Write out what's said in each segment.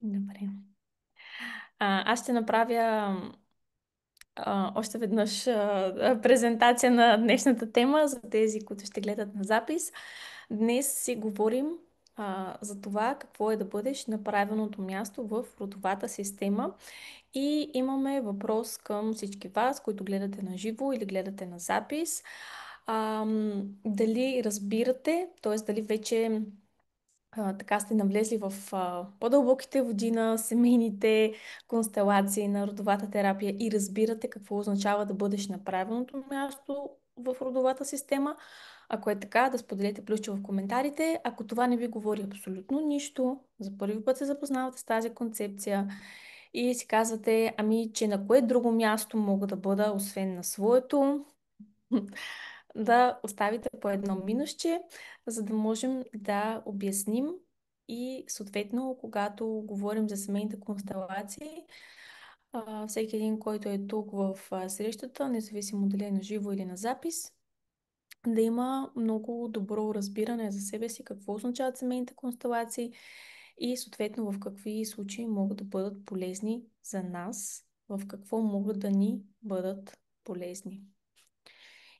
Добре. Аз ще направя още веднъж презентация на днешната тема за тези, които ще гледат на запис. Днес си говорим за това какво е да бъдеш на правилното място в родовата система. И имаме въпрос към всички вас, които гледате на живо или гледате на запис. Дали разбирате, т.е. дали вече така сте навлезли в по-дълбоките води на семейните констелации на родовата терапия и разбирате какво означава да бъдеш на правилното място в родовата система. Ако е така, да споделите плюсче в коментарите. Ако това не ви говори абсолютно нищо, за първи път се запознавате с тази концепция и си казвате, ами, че на кое друго място мога да бъда, освен на своето, да оставите по едно минусче, за да можем да обясним и съответно, когато говорим за семейните констелации, всеки един, който е тук в срещата, независимо дали е на живо или на запис, да има много добро разбиране за себе си, какво означават семейните констелации и съответно в какви случаи могат да бъдат полезни за нас, в какво могат да ни бъдат полезни.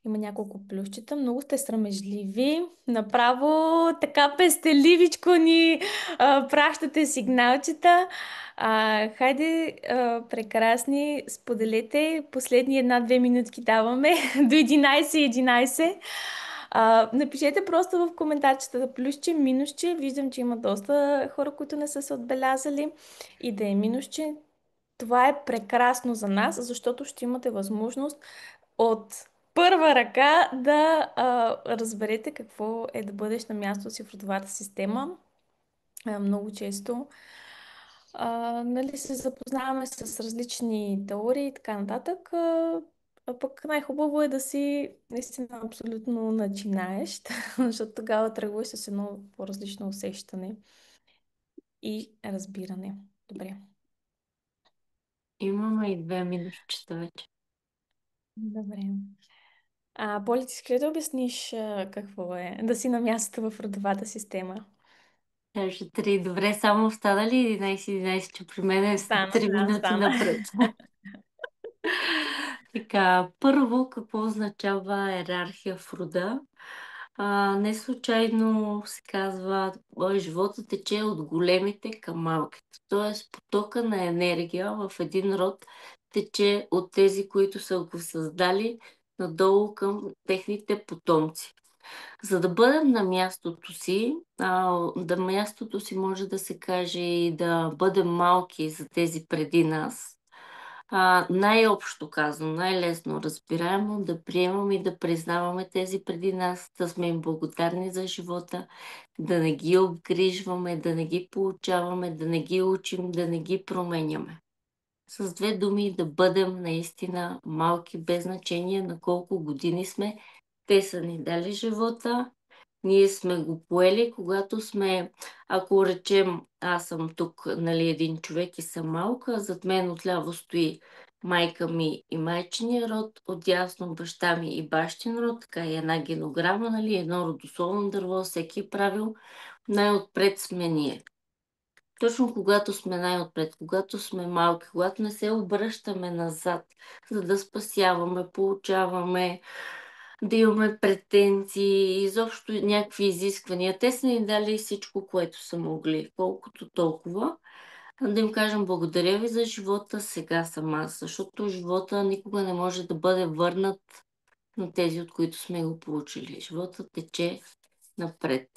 Има няколко плюсчета. Много сте срамежливи. Направо така пестеливичко ни пращате сигналчета. Хайде, прекрасни, споделете. Последни една-две минутки даваме до 11:11. Напишете просто в коментарчета плюсче, минусче. Виждам, че има доста хора, които не са се отбелязали. И да е минусче. Това е прекрасно за нас, защото ще имате възможност от първа ръка да разберете какво е да бъдеш на място си в родовата система. Много често нали, се запознаваме с различни теории и така нататък. А пък най-хубаво е да си наистина абсолютно начинаещ, защото тогава тръгваш с едно по-различно усещане и разбиране. Добре. Имаме и две минутчета вече. Добре. Боли, ти искаш ли да обясниш какво е да си на мястото в родовата система? Даже три. Добре, само остана ли 11, че при мен е Стана, 3 да, минути стана. напред. Така, първо, какво означава иерархия в рода? Не случайно се казва, живота тече от големите към малките. Тоест, потока на енергия в един род тече от тези, които са го създали, надолу към техните потомци. За да бъдем на мястото си, мястото си може да се каже и да бъдем малки за тези преди нас. Най-общо казано, най-лесно разбираемо да приемаме и да признаваме тези преди нас, да сме им благодарни за живота, да не ги обгрижваме, да не ги получаваме, да не ги учим, да не ги променяме. С две думи да бъдем наистина малки, без значение на колко години сме. Те са ни дали живота, ние сме го поели, когато сме, ако речем, аз съм тук, нали, един човек и съм малка, зад мен отляво стои майка ми и майчиния род, отдясно баща ми и бащин род, така и една генограма, нали, едно родословно дърво, всеки е правил. Най-отпред сме ние. Точно когато сме най-отпред, когато сме малки, когато не се обръщаме назад, за да спасяваме, получаваме, да имаме претенции, изобщо някакви изисквания. Те са ни дали всичко, което са могли, колкото толкова. Да им кажем благодаря ви за живота, сега съм аз, защото живота никога не може да бъде върнат на тези, от които сме го получили. Живота тече напред.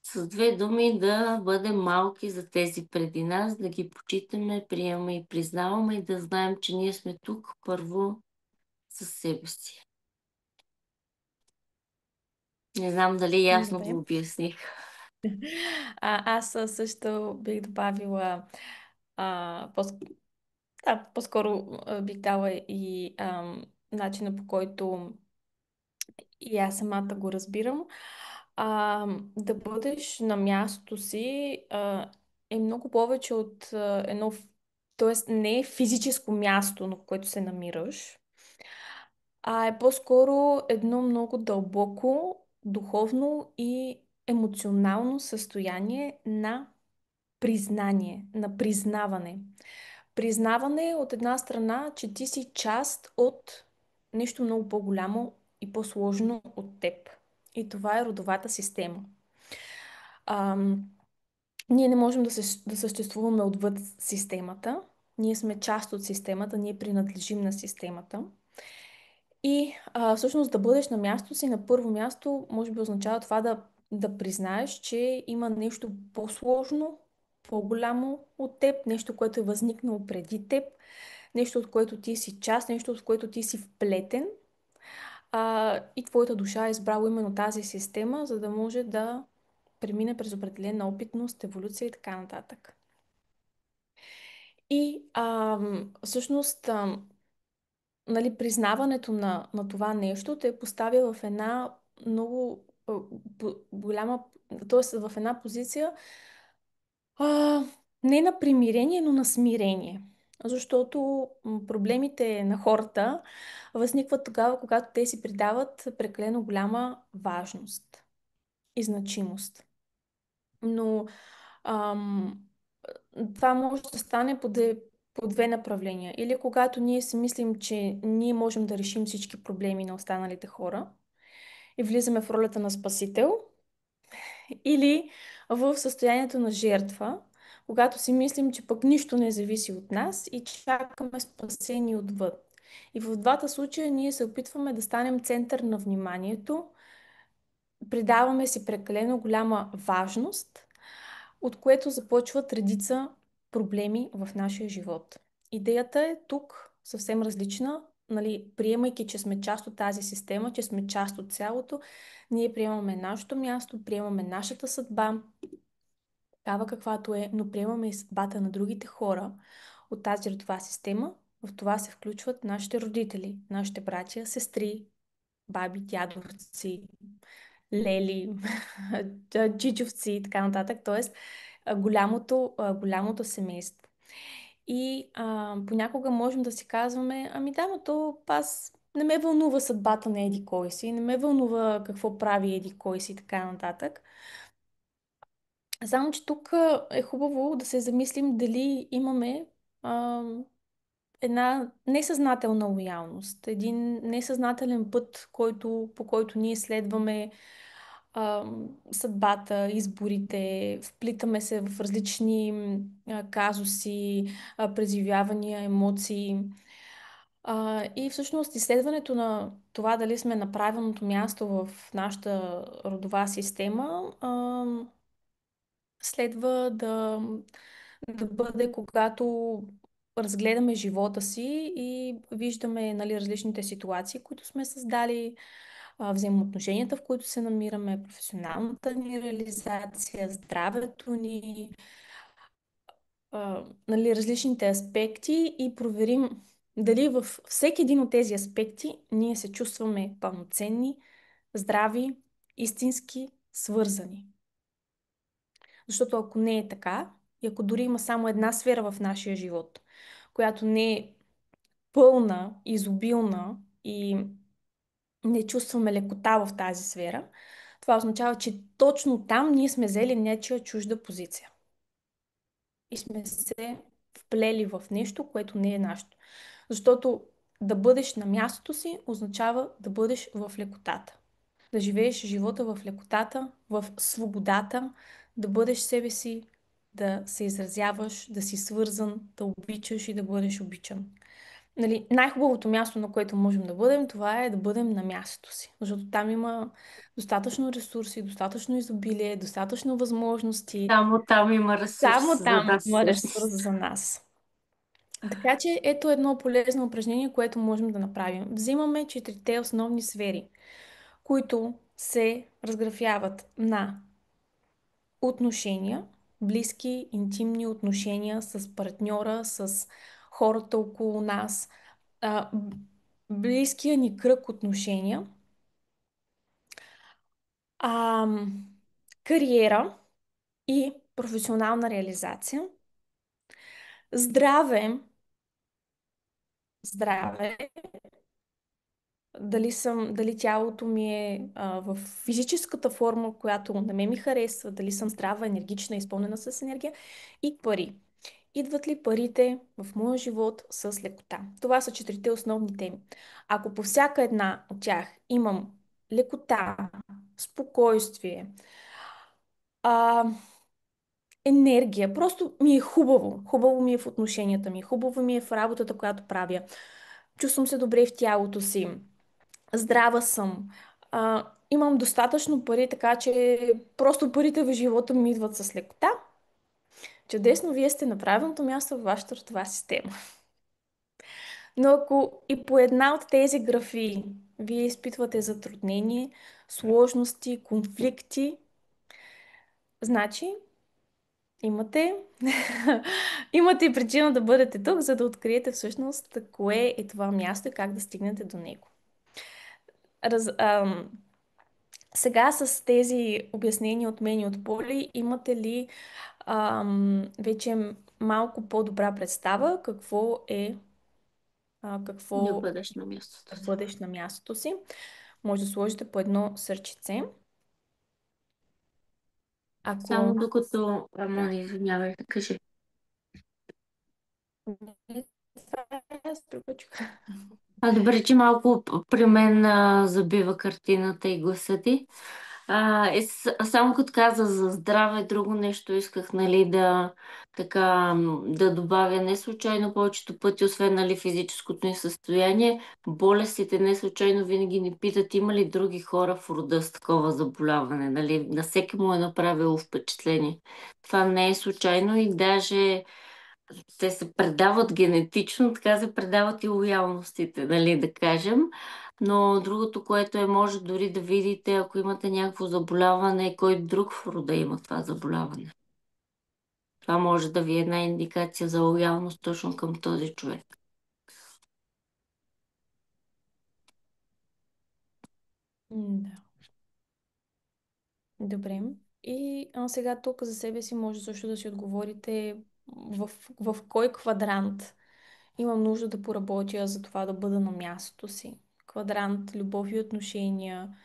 С две думи да бъдем малки за тези преди нас, да ги почитаме, приемаме и признаваме и да знаем, че ние сме тук първо със себе си. Не знам дали ясно Добре. го обясних. Аз също бих добавила по да, по-скоро бих дала и начина по който и аз самата го разбирам. Да бъдеш на мястото си е много повече от т.е. не е физическо място, на което се намираш, а е по-скоро едно много дълбоко духовно и емоционално състояние на признание, на признаване. Признаване от една страна, че ти си част от нещо много по-голямо и по-сложно от теб. И това е родовата система. Ам, Ние не можем да съществуваме отвъд системата. Ние сме част от системата, ние принадлежим на системата. И всъщност да бъдеш на място си, на първо място, може би означава това да признаеш, че има нещо по-сложно, по-голямо от теб, нещо, което е възникнало преди теб, нещо, от което ти си част, нещо, от което ти си вплетен. И твоята душа е избрала именно тази система, за да може да премине през определена опитност, еволюция и така нататък. И всъщност, нали, признаването на това нещо те поставя в една много голяма, т.е. в една позиция а, не на примирение, но на смирение. Защото проблемите на хората възникват тогава, когато те си придават прекалено голяма важност и значимост. Но ам, това може да стане по две направления. Или когато ние си мислим, че ние можем да решим всички проблеми на останалите хора и влизаме в ролята на спасител, или в състоянието на жертва, когато си мислим, че пък нищо не зависи от нас и чакаме спасение отвъд. И в двата случая ние се опитваме да станем център на вниманието, придаваме си прекалено голяма важност, от което започват редица проблеми в нашия живот. Идеята е тук съвсем различна, нали, приемайки, че сме част от тази система, че сме част от цялото, ние приемаме нашето място, приемаме нашата съдба, такава каквато е, но приемаме и съдбата на другите хора от тази родова система. В това се включват нашите родители, нашите братя, сестри, баби, дядовци, лели, чичовци и така нататък, т.е. голямото семейство. И понякога можем да си казваме, ами да, но то аз не ме вълнува съдбата на еди кой си, не ме вълнува какво прави еди кой си и така нататък. Само, че тук е хубаво да се замислим дали имаме а, една несъзнателна лоялност, един несъзнателен път, по който ние следваме а, съдбата, изборите, вплитаме се в различни казуси, преживявания, емоции. И всъщност изследването на това дали сме на правилното място в нашата родова система следва да бъде когато разгледаме живота си и виждаме, нали, различните ситуации, които сме създали, взаимоотношенията, в които се намираме, професионалната ни реализация, здравето ни, нали, различните аспекти и проверим дали във всеки един от тези аспекти ние се чувстваме пълноценни, здрави, истински, свързани. Защото ако не е така, и ако дори има само една сфера в нашия живот, която не е пълна, изобилна и не чувстваме лекота в тази сфера, това означава, че точно там ние сме взели нечия чужда позиция. И сме се вплели в нещо, което не е нашето. Защото да бъдеш на мястото си означава да бъдеш в лекотата. Да живееш живота в лекотата, в свободата, да бъдеш себе си, да се изразяваш, да си свързан, да обичаш и да бъдеш обичан. Нали, най-хубавото място, на което можем да бъдем, това е да бъдем на мястото си. Защото там има достатъчно ресурси, достатъчно изобилие, достатъчно възможности. Само там има ресурс Само за там нас. има ресурс за нас. Така че ето едно полезно упражнение, което можем да направим. Взимаме четирите основни сфери, които се разграфяват на отношения, близки, интимни отношения с партньора, с хората около нас, близкия ни кръг отношения, а, кариера и професионална реализация, здраве, здраве дали тялото ми е в физическата форма, която на мен ми харесва, дали съм здрава, енергична, изпълнена с енергия и пари. Идват ли парите в моя живот с лекота? Това са четирите основни теми. Ако по всяка една от тях имам лекота, спокойствие, а, енергия, просто ми е хубаво. Хубаво ми е в отношенията ми, хубаво ми е в работата, която правя. Чувствам се добре в тялото си, здрава съм. Имам достатъчно пари, така че просто парите в живота ми идват с лекота. Чудесно, вие сте на правилното място в вашата родова система. Но ако и по една от тези графи вие изпитвате затруднение, сложности, конфликти, значи имате, имате причина да бъдете тук, за да откриете всъщност кое е това място и как да стигнете до него. Раз, ам, Сега с тези обяснения от мен и от Поли, имате ли вече малко по-добра представа Да какво бъдеш на да мястото си. бъдеш на мястото си? Може да сложите по едно сърчице. Само Ако... докато, Да. ама извинявай, кажи. Не, това е с препоръчка. Добре, че малко при мен забива картината и гласа ти. Само като каза за здраве, друго нещо исках, нали, да добавя. Не случайно повечето пъти, освен, нали, физическото ни състояние, болестите не случайно винаги ни питат има ли други хора в рода с такова заболяване. Нали, на всеки му е направило впечатление. Това не е случайно и даже те се предават генетично, така се предават и лоялностите, нали, да кажем. Но другото, което е, може дори да видите, ако имате някакво заболяване, кой друг в рода има това заболяване. Това може да ви е една индикация за лоялност точно към този човек. Да. Добре. И сега тук за себе си може също да си отговорите в кой квадрант имам нужда да поработя за това да бъда на мястото си. Квадрант, любов и отношения,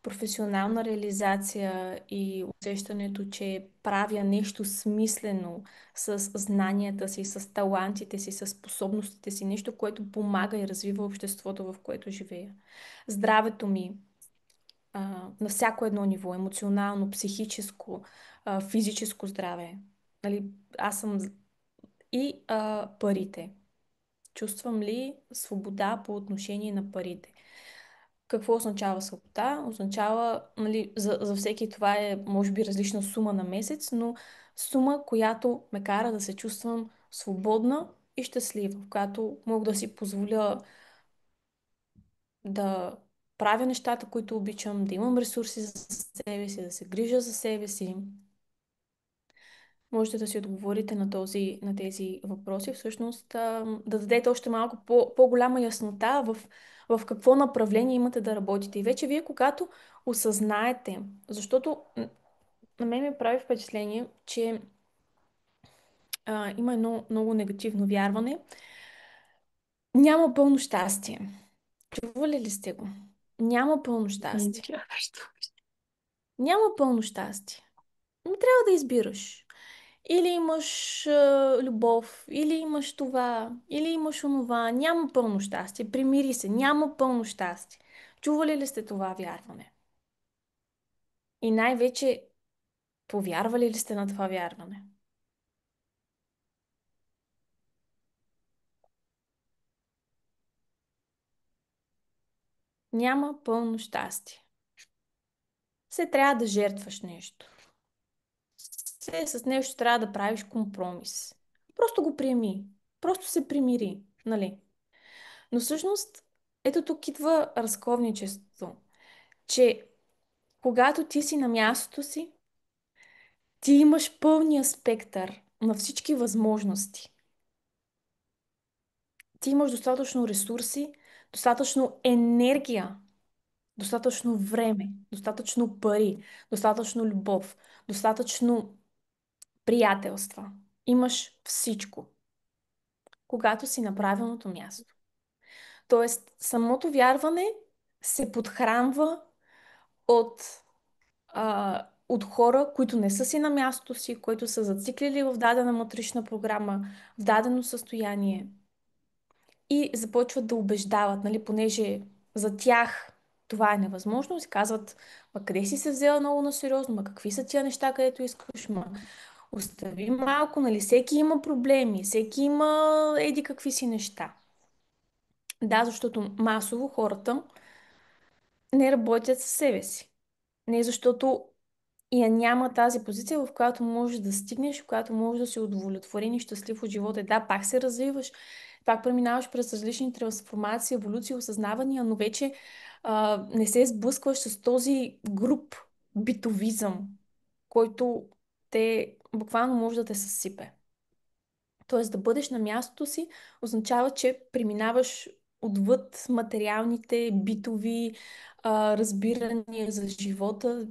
професионална реализация и усещането, че правя нещо смислено с знанията си, с талантите си, с способностите си, нещо, което помага и развива обществото, в което живея. Здравето ми на всяко едно ниво, емоционално, психическо, физическо здраве. Нали, аз съм и парите. Чувствам ли свобода по отношение на парите? Какво означава свобода? Означава, нали, за всеки това е, може би, различна сума на месец, но сума, която ме кара да се чувствам свободна и щастлива, в която мога да си позволя да правя нещата, които обичам, да имам ресурси за себе си, да се грижа за себе си. Можете да си отговорите на тези въпроси, всъщност да дадете още малко по-голяма яснота в какво направление имате да работите. И вече вие, когато осъзнаете, защото на мен ми прави впечатление, че има едно много негативно вярване. Няма пълно щастие. Чували ли сте го? Няма пълно щастие. Няма пълно щастие. Но трябва да избираш. Или имаш любов, или имаш това, или имаш онова. Няма пълно щастие. Примири се. Няма пълно щастие. Чували ли сте това вярване? И най-вече, повярвали ли сте на това вярване? Няма пълно щастие. Все трябва да жертваш нещо. Все с нещо трябва да правиш компромис. Просто го приеми. Просто се примири. Нали? Но всъщност, ето тук идва разковничество, че когато ти си на мястото си, ти имаш пълния спектър на всички възможности. Ти имаш достатъчно ресурси, достатъчно енергия, достатъчно време, достатъчно пари, достатъчно любов, достатъчно приятелства. Имаш всичко, когато си на правилното място. Тоест, самото вярване се подхранва от, от хора, които не са си на мястото си, които са зациклили в дадена матрична програма, в дадено състояние и започват да убеждават, нали, понеже за тях това е невъзможно, и си казват, ма къде си се взела много на сериозно, ма какви са тия неща, където искаш, ма остави малко, нали, всеки има проблеми, всеки има еди какви си неща. Да, защото масово хората не работят със себе си. Не защото я няма тази позиция, в която можеш да стигнеш, в която можеш да си удовлетворен и щастлив от живота. И да, пак се развиваш, пак преминаваш през различни трансформации, еволюции, осъзнавания, но вече не се сблъскваш с този груп битовизъм, който те буквално може да те съсипе. Тоест да бъдеш на мястото си означава, че преминаваш отвъд материалните, битови разбирания за живота,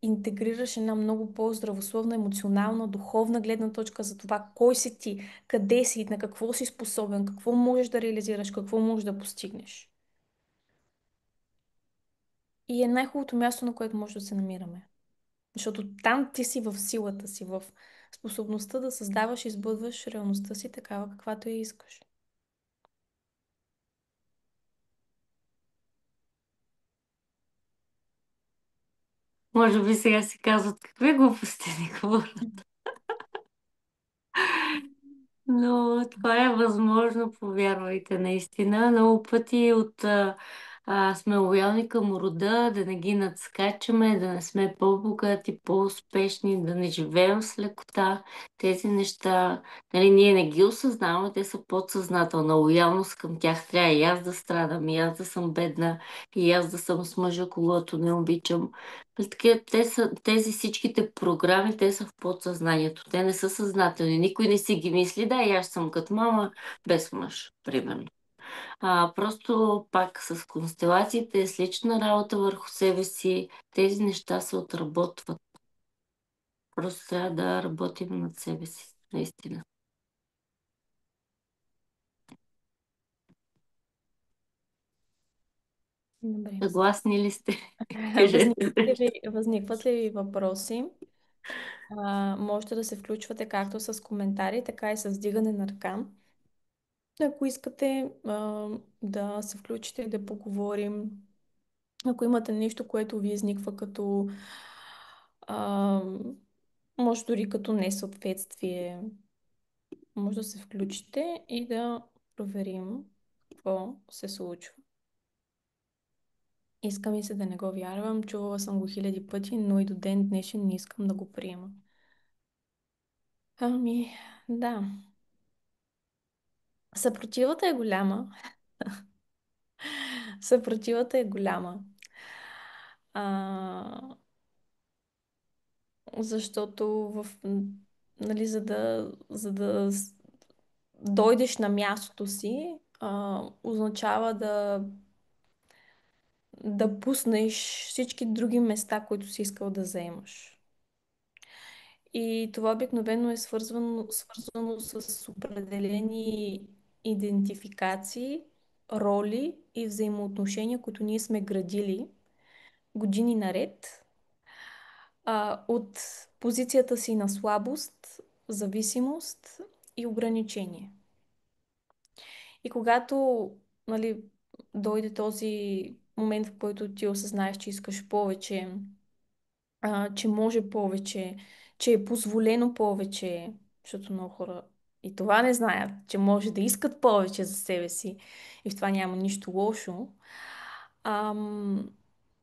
интегрираш една много по-здравословна, емоционална, духовна гледна точка за това кой си ти, къде си, на какво си способен, какво можеш да реализираш, какво можеш да постигнеш. И е най-хубавото място, на което може да се намираме. Защото там ти си в силата си, в способността да създаваш и сбъдваш реалността си такава, каквато я искаш. Може би сега си казват какви глупости ни говорят. Но това е възможно, повярвайте, наистина. Много пъти сме лоялни към рода, да не ги надскачаме, да не сме по-богати, по-успешни, да не живеем с лекота. Тези неща, нали, ние не ги осъзнаваме, те са подсъзнателна лоялност към тях. Трябва и аз да страдам, и аз да съм бедна, и аз да съм с мъжа, когато не обичам. Такива, тези всичките програми, те са в подсъзнанието. Те не са съзнателни. Никой не си ги мисли, да, и аз съм като мама без мъж, примерно. Просто пак с констелациите, с лична работа върху себе си, тези неща се отработват. Просто трябва да работим над себе си, наистина. Добре. Съгласни ли сте? Кажете. Възникват ли ви въпроси? Можете да се включвате както с коментари, така и с вдигане на ръка. Ако искате да се включите и да поговорим, ако имате нещо, което ви изниква като, а, може дори като несъответствие, може да се включите и да проверим какво се случва. Искам и се да не го вярвам, чувала съм го хиляди пъти, но и до ден днешен не искам да го приема. Ами, да. Съпротивата е голяма. Съпротивата е голяма. А, защото нали, за да дойдеш на мястото си, означава да пуснеш всички други места, които си искал да заемаш. И това обикновено е свързано с определени идентификации, роли и взаимоотношения, които ние сме градили години наред, от позицията си на слабост, зависимост и ограничение. И когато, нали, дойде този момент, в който ти осъзнаеш, че искаш повече, че може повече, че е позволено повече, защото много хора и това не знаят, че може да искат повече за себе си и в това няма нищо лошо, ам,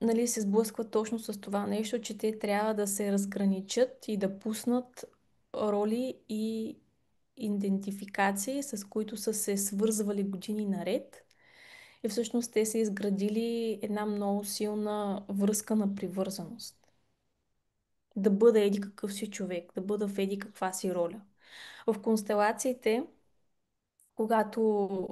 нали, се сблъскват точно с това нещо, че те трябва да се разграничат и да пуснат роли и идентификации, с които са се свързвали години наред. И всъщност те са изградили една много силна връзка на привързаност. Да бъда еди какъв си човек, да бъда в еди каква си роля. В констелациите, когато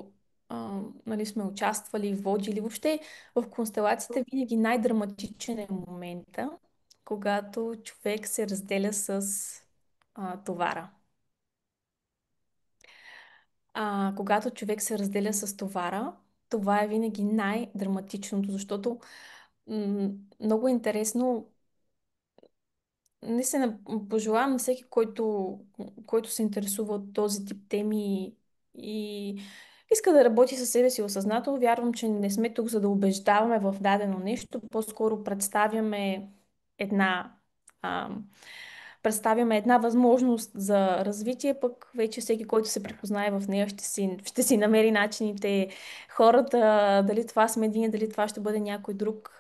нали, сме участвали, водили, въобще в констелациите винаги най-драматичен е момента, когато човек се разделя с товара. Когато човек се разделя с товара, това е винаги най-драматичното, защото много е интересно. Наистина пожелавам на всеки, който се интересува от този тип теми и иска да работи със себе си осъзнато. Вярвам, че не сме тук за да убеждаваме в дадено нещо, по-скоро една, а, представяме една възможност за развитие, пък вече всеки, който се препознае в нея, ще си намери начините. Хората, дали това сме един, дали това ще бъде някой друг.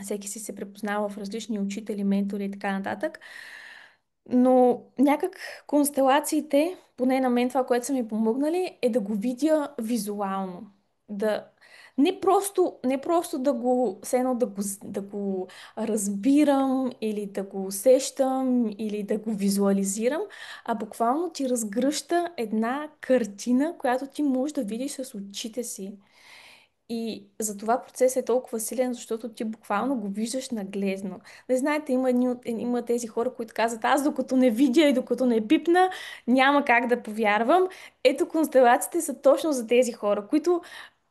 Всеки си се препознава в различни учители, ментори и така нататък. Но някак констелациите, поне на мен това, което са ми помогнали, е да го видя визуално. Да, не просто все едно да го разбирам или да го усещам или да го визуализирам, а буквално ти разгръща една картина, която ти можеш да видиш с очите си. И затова процесът е толкова силен, защото ти буквално го виждаш наглезно. Не знаете, има тези хора, които казват, аз докато не видя и докато не пипна, няма как да повярвам. Ето констелациите са точно за тези хора, които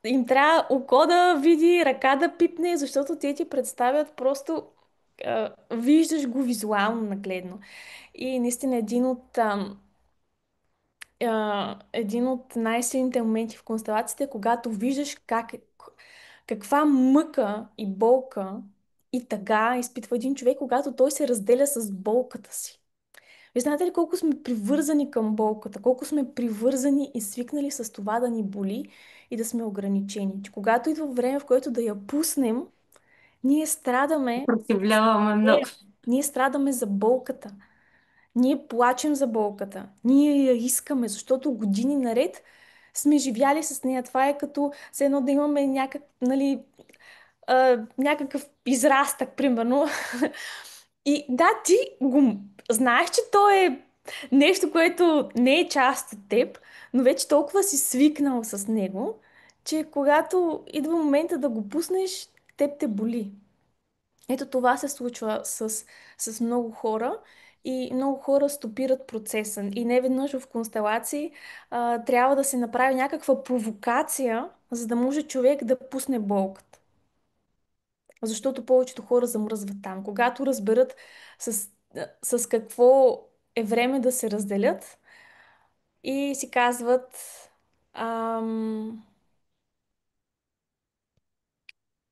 им трябва око да види, ръка да пипне, защото те ти представят просто виждаш го визуално нагледно. И наистина един от най-силните моменти в констелациите е когато виждаш каква мъка и болка и тъга изпитва един човек, когато той се разделя с болката си. Вие знаете ли колко сме привързани към болката, колко сме привързани и свикнали с това да ни боли и да сме ограничени. Че когато идва време, в което да я пуснем, ние страдаме за Съпротивляваме много. нея. Ние страдаме за болката. Ние плачем за болката. Ние я искаме, защото години наред сме живяли с нея. Това е като все едно да имаме нали, някакъв израстък, примерно. И да, ти го знаеш, че то е нещо, което не е част от теб, но вече толкова си свикнал с него, че когато идва момента да го пуснеш, теб те боли. Ето това се случва с много хора и много хора стопират процеса. И не веднъж в констелации трябва да се направи някаква провокация, за да може човек да пусне болката. Защото повечето хора замръзват там. Когато разберат с, с какво е време да се разделят и си казват ам,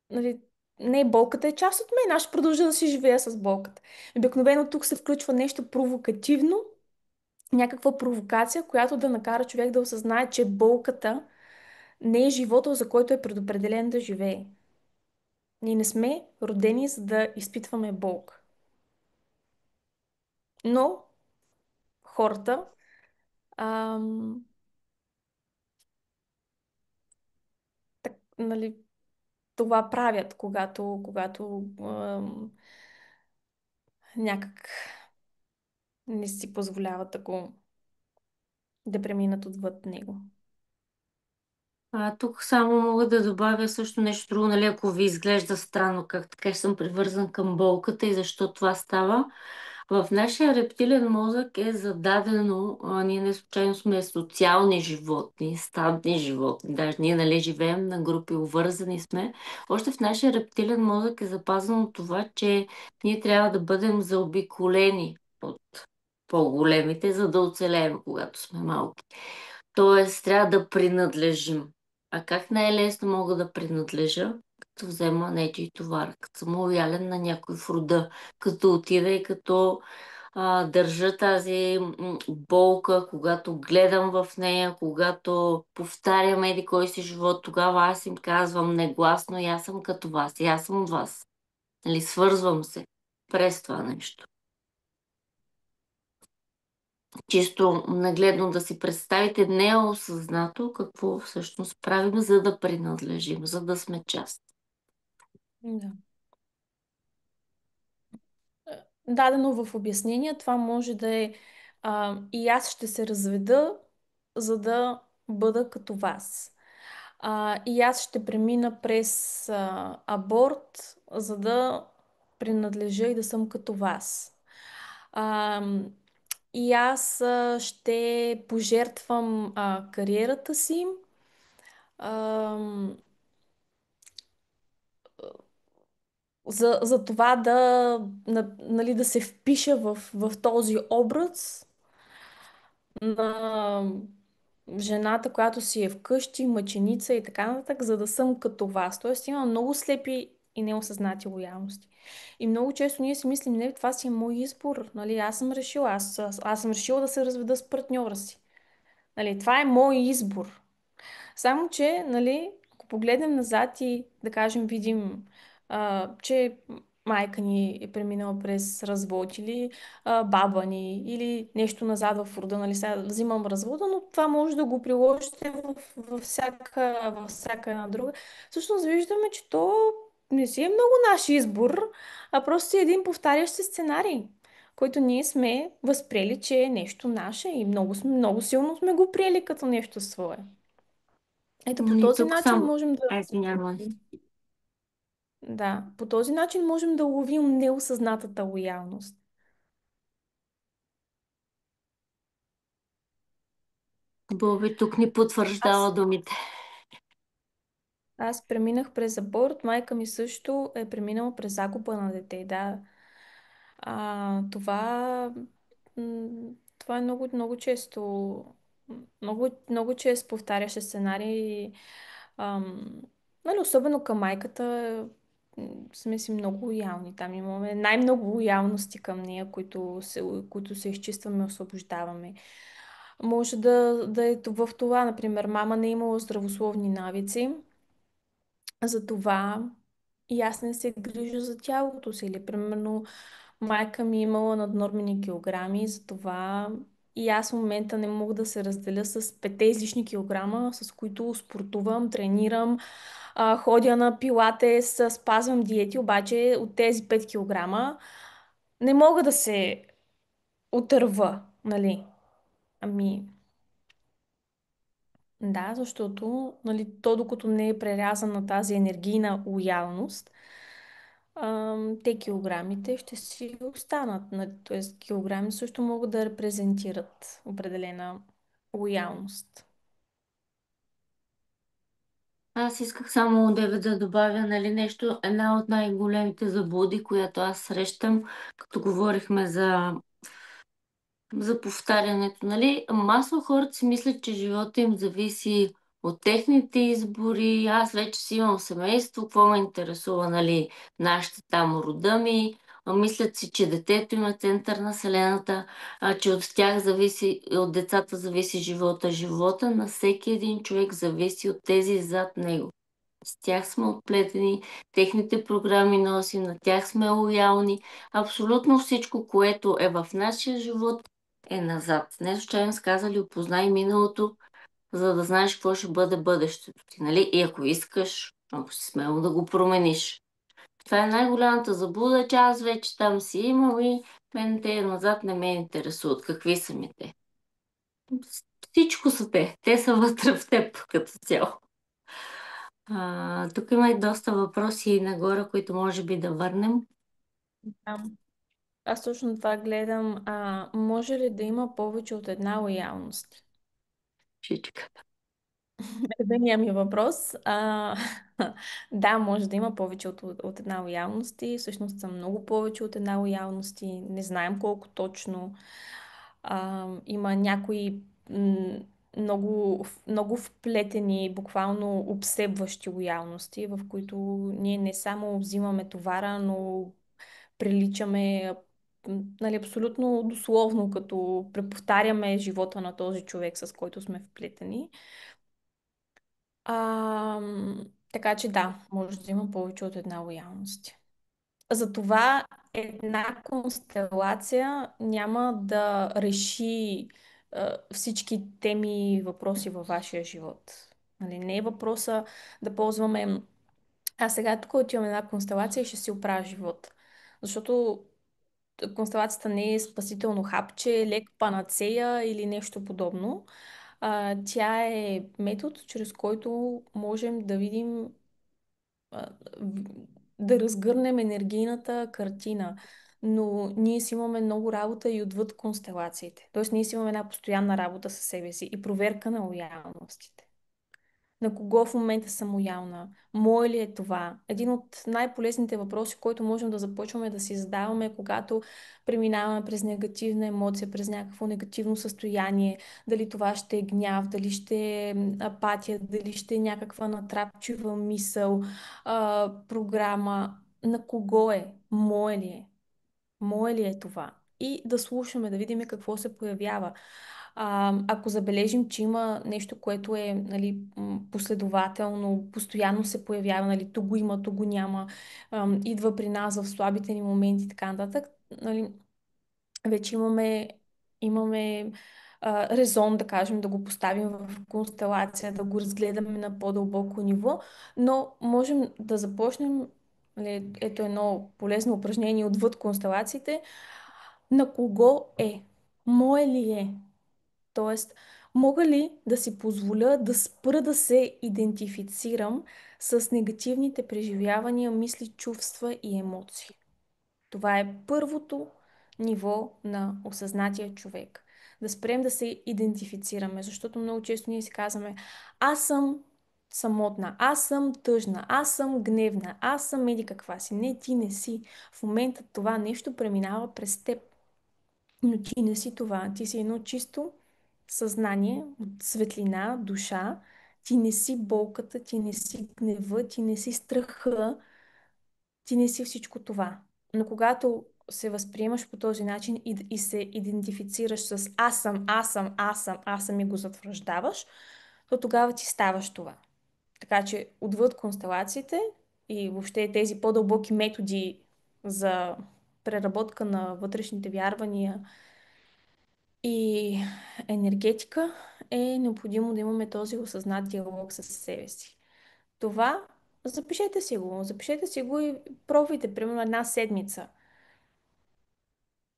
нали, не, болката е част от мен, аз ще продължа да си живея с болката. Обикновено тук се включва нещо провокативно, някаква провокация, която да накара човек да осъзнае, че болката не е живота, за който е предопределен да живее. Ние не сме родени за да изпитваме болка. Но хората ам, нали, това правят, когато някак не си позволяват да преминат отвъд него. Тук само мога да добавя също нещо друго, нали, ако ви изглежда странно как така съм привързан към болката и защо това става. В нашия рептилен мозък е зададено, ние не случайно сме социални животни, стадни животни, даже ние нали живеем на групи, увързани сме. Още в нашия рептилен мозък е запазено това, че ние трябва да бъдем заобиколени от по-големите, за да оцелеем, когато сме малки. Тоест, трябва да принадлежим. А как най-лесно мога да принадлежа? Като взема нечий товар, като съм лоялен на някой в рода, като отида и като държа тази болка, когато гледам в нея, когато повтарям еди кой си живот, тогава аз им казвам негласно, и аз съм като вас, и аз съм от вас. Нали, свързвам се през това нещо. Чисто нагледно да си представите неосъзнато какво всъщност правим, за да принадлежим, за да сме част. Да. Дадено в обяснение, това може да е и аз ще се разведа, за да бъда като вас. И аз ще премина през аборт, за да принадлежа и да съм като вас. А, и аз ще пожертвам кариерата си, ам, за това нали, да се впиша в този образ на жената, която си е вкъщи, мъченица и така нататък, за да съм като вас. Тоест има много слепи и неосъзнати лоялности. И много често ние си мислим, не, това си е мой избор, нали, аз съм решила да се разведа с партньора си. Нали, това е мой избор. Само, че, нали, ако погледнем назад и да кажем, видим, че майка ни е преминала през развод или баба ни или нещо назад в рода, нали, сега взимам развода, но това може да го приложите във всяка една друга. Всъщност виждаме, че то не си е много наш избор, а просто си един повтарящ се сценарий, който ние сме възприели, че е нещо наше и много силно сме го приели като нещо свое. Ето по Ние този тук начин само... можем да... Извинявай. Да, по този начин можем да уловим неосъзнатата лоялност. Боби тук ни потвърждава Аз, думите. аз преминах през аборт, майка ми също е преминала през загуба на дете. Да, това, това е много често, много често повтаряше се сценарий. Ам, нали, особено към майката сме си много лоялни. Там имаме най-много лоялности към нея, които се изчистваме, освобождаваме. Може да е в това, например, мама не е имала здравословни навици, затова и аз не се грижа за тялото си. Или, примерно, майка ми е имала наднормени килограми, затова и аз в момента не мога да се разделя с 5 излишни килограма, с които спортувам, тренирам, ходя на пилатес, спазвам диети, обаче от тези 5 килограма не мога да се отърва, нали? Ами, да, защото, нали, то докато не е прерязана тази енергийна лоялност, те килограмите ще си останат. Т.е. килограми също могат да репрезентират определена лоялност. Аз исках само да добавя, нали, нещо, една от най-големите заблуди, която аз срещам, като говорихме за повтарянето, нали? Масово хората си мислят, че живота им зависи от техните избори. Аз вече си имам семейство, какво ме интересува, нали, нашата там рода ми. Мислят си, че детето им е център на вселената, че от тях зависи, от децата зависи живота. Живота на всеки един човек зависи от тези зад него. С тях сме отплетени, техните програми носим, на тях сме лоялни. Абсолютно всичко, което е в нашия живот, е назад. Не случайно са казали, опознай миналото, за да знаеш какво ще бъде бъдещето ти, нали? И ако искаш, ако си смело да го промениш. Това е най-голямата заблуда, че аз вече там си имам и мен те назад не ме интересуват. Какви са ми те? Всичко са те. Те са вътре в теб като цяло. Тук има и доста въпроси нагоре, които може би да върнем. Да. Аз точно това гледам. Може ли да има повече от една лоялност? Шичка. Единия ми въпрос. Да, може да има повече от една лоялност и всъщност са много повече от една лоялност и не знаем колко точно. Има някои много, много вплетени, буквално обсебващи лоялности, в които ние не само взимаме товара, но приличаме нали, абсолютно дословно, като преповтаряме живота на този човек, с който сме вплетени. А, така че да, може да има повече от една лоялност. Затова една констелация няма да реши всички теми и въпроси във вашия живот. Нали, не е въпроса да ползваме сега тук отиваме една констелация и ще си оправя живот. Защото констелацията не е спасително хапче, лек панацея или нещо подобно. Тя е метод, чрез който можем да видим, а, в- да разгърнем енергийната картина. Но ние си имаме много работа и отвъд констелациите. Тоест ние си имаме една постоянна работа със себе си и проверка на лоялностите. На кого в момента съм лоялна? Мое ли е това? Един от най-полезните въпроси, който можем да започваме да си задаваме, е когато преминаваме през негативна емоция, през някакво негативно състояние, дали това ще е гняв, дали ще е апатия, дали ще е някаква натрапчива мисъл, програма. На кого е? Мое ли е? Мое ли е това? И да слушаме, да видим какво се появява. Ако забележим, че има нещо, което е, нали, последователно, постоянно се появява, нали, тук го има, тук го няма, идва при нас в слабите ни моменти и така нататък, нали, вече имаме резон, да кажем, да го поставим в констелация, да го разгледаме на по-дълбоко ниво, но можем да започнем, нали, ето едно полезно упражнение отвъд констелациите, на кого е? Мое ли е? Тоест, мога ли да си позволя да спра да се идентифицирам с негативните преживявания, мисли, чувства и емоции? Това е първото ниво на осъзнатия човек. Да спрем да се идентифицираме, защото много често ние си казваме: аз съм самотна, аз съм тъжна, аз съм гневна, аз съм еди каква си. Не, ти не си. В момента това нещо преминава през теб. Но ти не си това. Ти си едно чисто съзнание, светлина, душа. Ти не си болката, ти не си гнева, ти не си страха, ти не си всичко това. Но когато се възприемаш по този начин и се идентифицираш с аз съм, аз съм, аз съм, аз съм и го затвърждаваш, то тогава ти ставаш това. Така че отвъд констелациите и въобще тези по-дълбоки методи за преработка на вътрешните вярвания и енергетика, е необходимо да имаме този осъзнат диалог с себе си. Това запишете си го и пробвайте, примерно една седмица.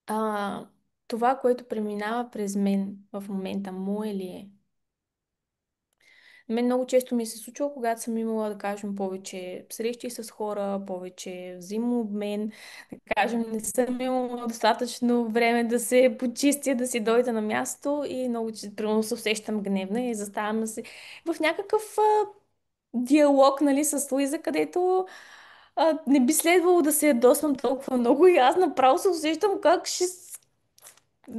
А, това, което преминава през мен в момента, мое ли е? Мен много често ми се случва, когато съм имала, да кажем, повече срещи с хора, повече взаимообмен, да кажем, не съм имала достатъчно време да се почистя, да си дойда на място и много че примерно се усещам гневна и заставам да се в някакъв диалог, нали, с Луиза, където не би следвало да се ядосвам толкова много и аз направо се усещам как ще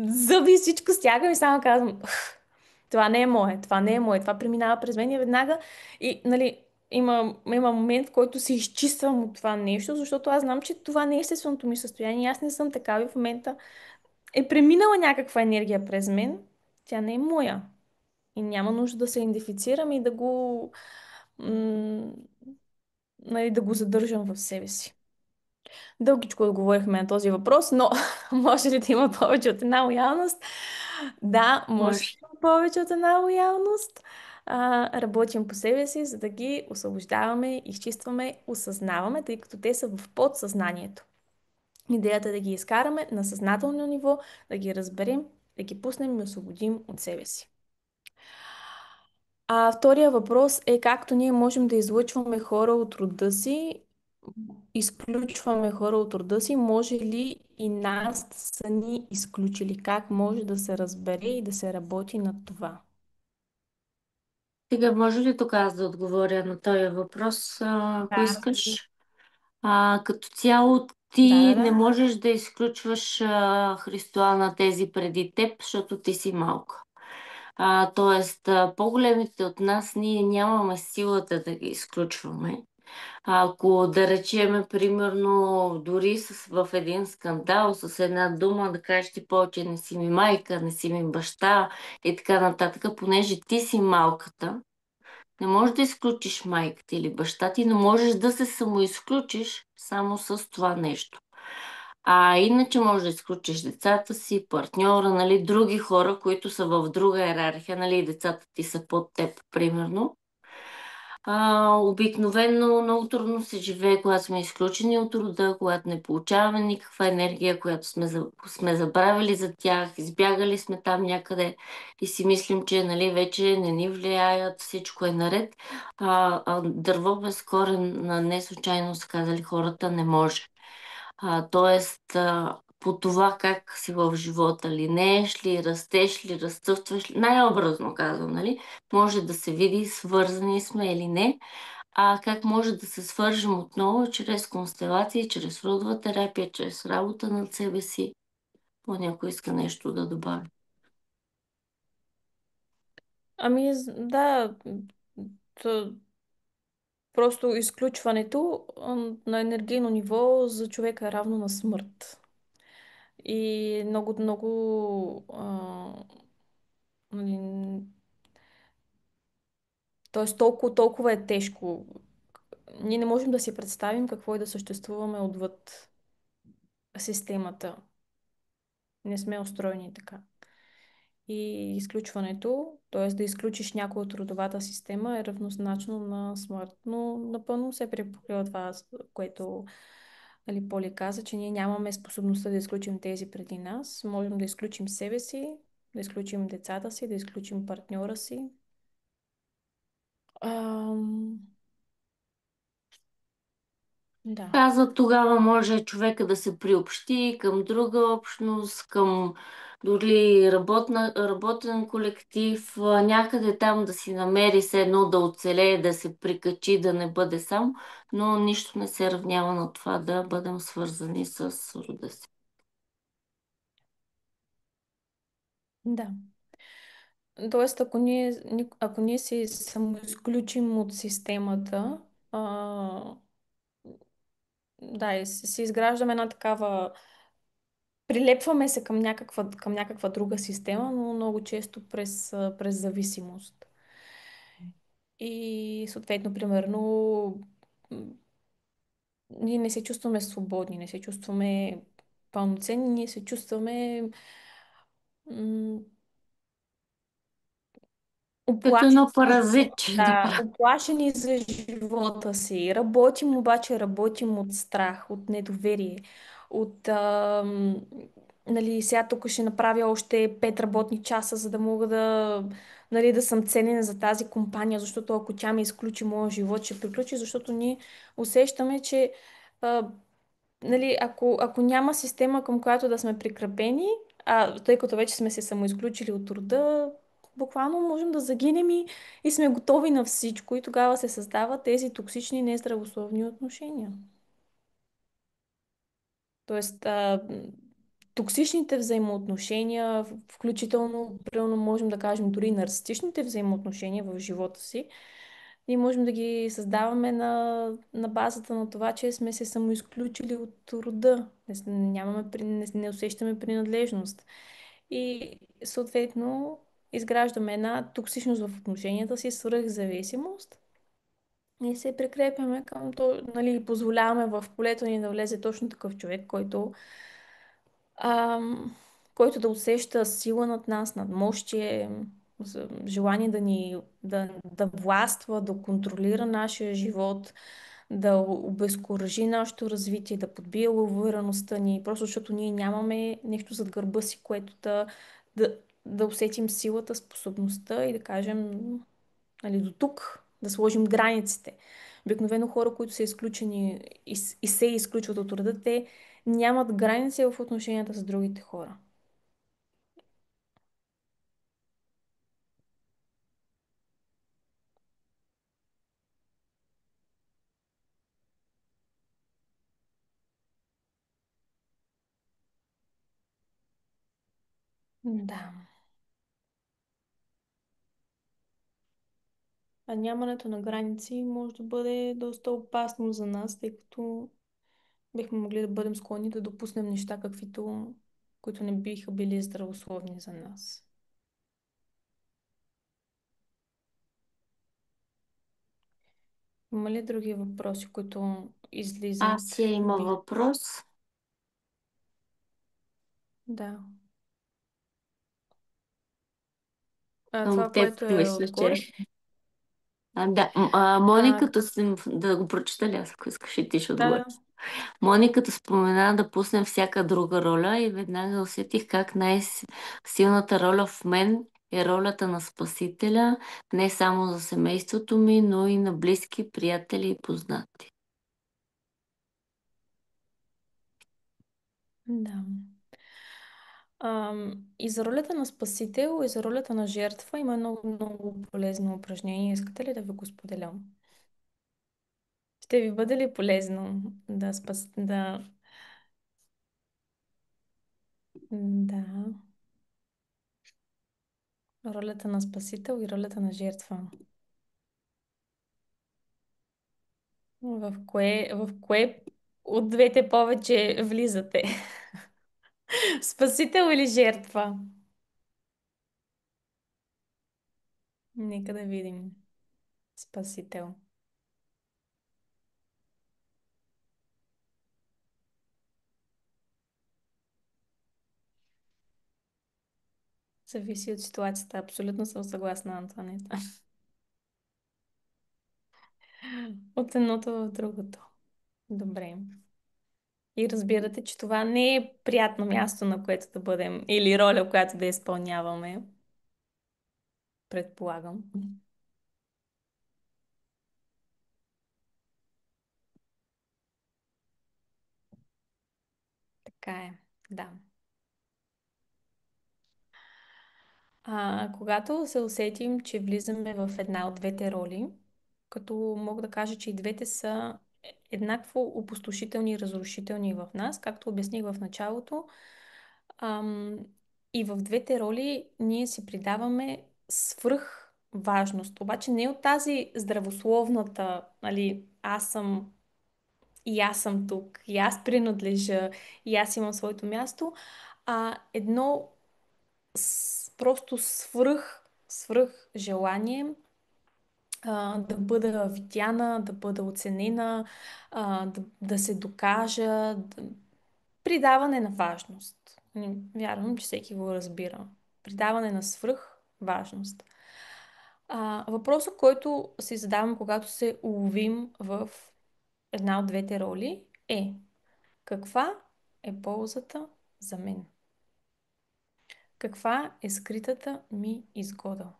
зъби всичко стягам и само казвам: това не е мое, това не е мое, това преминава през мен и веднага. И, нали, има момент, в който се изчиствам от това нещо, защото аз знам, че това не е естественото ми състояние. Аз не съм такава и в момента е преминала някаква енергия през мен. Тя не е моя. И няма нужда да се идентифицирам и м- нали, да го задържам в себе си. Дългичко отговорихме на този въпрос, но може ли да има повече от една лоялност? Да, може да Може. има повече от една лоялност. Работим по себе си, за да ги освобождаваме, изчистваме, осъзнаваме, тъй като те са в подсъзнанието. Идеята е да ги изкараме на съзнателно ниво, да ги разберем, да ги пуснем и освободим от себе си. Втория въпрос е: както ние можем да излъчваме хора от рода си, изключваме хора от рода си, може ли и нас да са ни изключили? Как може да се разбере и да се работи над това? Сега може ли тук аз да отговоря на този въпрос, ако Да, искаш? Като цяло да, ти да, не да. можеш да изключваш Христоа на тези преди теб, защото ти си малка. Тоест, по-големите от нас ние нямаме силата да ги изключваме. Ако да речеме, примерно, дори в един скандал, с една дума, да кажеш: ти повече не си ми майка, не си ми баща и така нататък, понеже ти си малката, не можеш да изключиш майката или баща ти, но можеш да се самоизключиш само с това нещо. Иначе можеш да изключиш децата си, партньора, нали, други хора, които са в друга иерархия, нали, децата ти са под теб, примерно. Обикновено много трудно се живее, когато сме изключени от рода, когато не получаваме никаква енергия, която сме забравили за тях, избягали сме там някъде и си мислим, че, нали, вече не ни влияят, всичко е наред. Дърво без корен, не случайно са казали хората, не може. Тоест, по това как си в живота, линееш ли, растеш ли, разцъфтваш ли, най-образно казвам, нали? Може да се види свързани сме или не, а как може да се свържем отново чрез констелации, чрез родова терапия, чрез работа над себе си. Ако някой иска нещо да добави. Ами, да, т- просто изключването на енергийно ниво за човека е равно на смърт. И много, много, нали, т.е. толкова, толкова е тежко. Ние не можем да си представим какво е да съществуваме отвъд системата. Не сме устроени така. И изключването, т.е. да изключиш някой от родовата система е равнозначно на смърт. Но напълно се препокрива това, което, нали, Поли каза, че ние нямаме способността да изключим тези преди нас. Можем да изключим себе си, да изключим децата си, да изключим партньора си. Ам, да. Казват, тогава може човека да се приобщи към друга общност, към дори работен колектив, някъде там да си намери се едно да оцелее, да се прикачи, да не бъде сам, но нищо не се равнява на това да бъдем свързани с рода си. Да. Тоест, ако ние се самоизключим от системата, а, да, и си изграждаме една такава. Прилепваме се към някаква друга система, но много често през зависимост. И съответно, примерно, м, ние не се чувстваме свободни, не се чувстваме пълноценни, ние се чувстваме м, Като оплашени едно за живота. паразитче да Да, прави. оплашени за живота си. Работим, обаче работим от страх, от недоверие, от... нали, сега тук ще направя още 5 работни часа, за да мога да, нали, да съм ценен за тази компания, защото ако тя ме изключи, моят живот ще приключи, защото ние усещаме, че а, нали, ако няма система, към която да сме прикрепени, тъй като вече сме се самоизключили от труда, буквално можем да загинем и сме готови на всичко и тогава се създават тези токсични, нездравословни отношения. Тоест, токсичните взаимоотношения, включително, примерно, можем да кажем дори нарцистичните взаимоотношения в живота си, ние можем да ги създаваме на базата на това, че сме се самоизключили от рода. Не усещаме принадлежност. И съответно изграждаме една токсичност в отношенията си, свръхзависимост и се прикрепяме към то, нали, позволяваме в полето ни да влезе точно такъв човек, ам, който да усеща сила над нас, надмощие, желание да властва, да контролира нашия живот, да обезкуражи нашето развитие, да подбие увереността ни, просто защото ние нямаме нещо зад гърба си, което да, да усетим силата, способността и да кажем, нали, до тук, да сложим границите. Обикновено хора, които са изключени и се изключват от рода, те нямат граници в отношенията с другите хора. Да. А нямането на граници може да бъде доста опасно за нас, тъй като бихме могли да бъдем склонни да допуснем неща, които не биха били здравословни за нас. Има ли други въпроси, които излизат? Има въпрос Да. към Това, теб, което е мисля, че. отгоре. Да, А, Мониката, да го прочета ли аз, ако искаш и ти ще да, отговориш. Мониката спомена да пуснем всяка друга роля и веднага усетих как най-силната роля в мен е ролята на спасителя, не само за семейството ми, но и на близки, приятели и познати. да. И за ролята на спасител, и за ролята на жертва има много, много полезно упражнение. Искате ли да ви го споделям? Ще ви бъде ли полезно да, ролята на спасител и ролята на жертва? В кое от двете повече влизате? Спасител или жертва? Нека да видим. Спасител. Зависи от ситуацията. Абсолютно съм съгласна, Антонета. От едното в другото. Добре. И разбирате, че това не е приятно място, на което да бъдем, или роля, която да изпълняваме, предполагам. Така е, да. Когато се усетим, че влизаме в една от двете роли, като мога да кажа, че и двете са еднакво опустошителни и разрушителни в нас, както обясних в началото, ам, и в двете роли ние си придаваме свръх важност. Обаче не от тази здравословната, нали, аз съм тук, и аз принадлежа, и аз имам своето място, а едно просто свръх желание да бъда видяна, да бъда оценена, да се докажа, придаване на важност. Вярвам, че всеки го разбира. Придаване на свръх важност. Въпросът, който си задавам, когато се уловим в една от двете роли е: каква е ползата за мен? Каква е скритата ми изгода?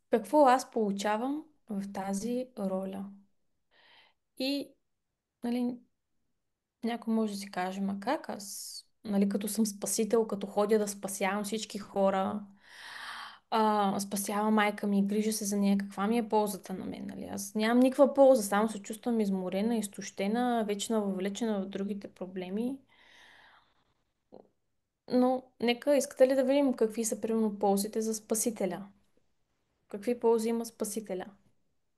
Какво аз получавам в тази роля? И, нали, някой може да си каже: ма как аз, нали, като съм спасител, като ходя да спасявам всички хора, спасявам майка ми, грижа се за нея, каква ми е ползата на мен, нали? Аз нямам никаква полза, само се чувствам изморена, изтощена, вечно въвлечена в другите проблеми. Но нека, искате ли да видим какви са примерно ползите за спасителя? Какви ползи има спасителя?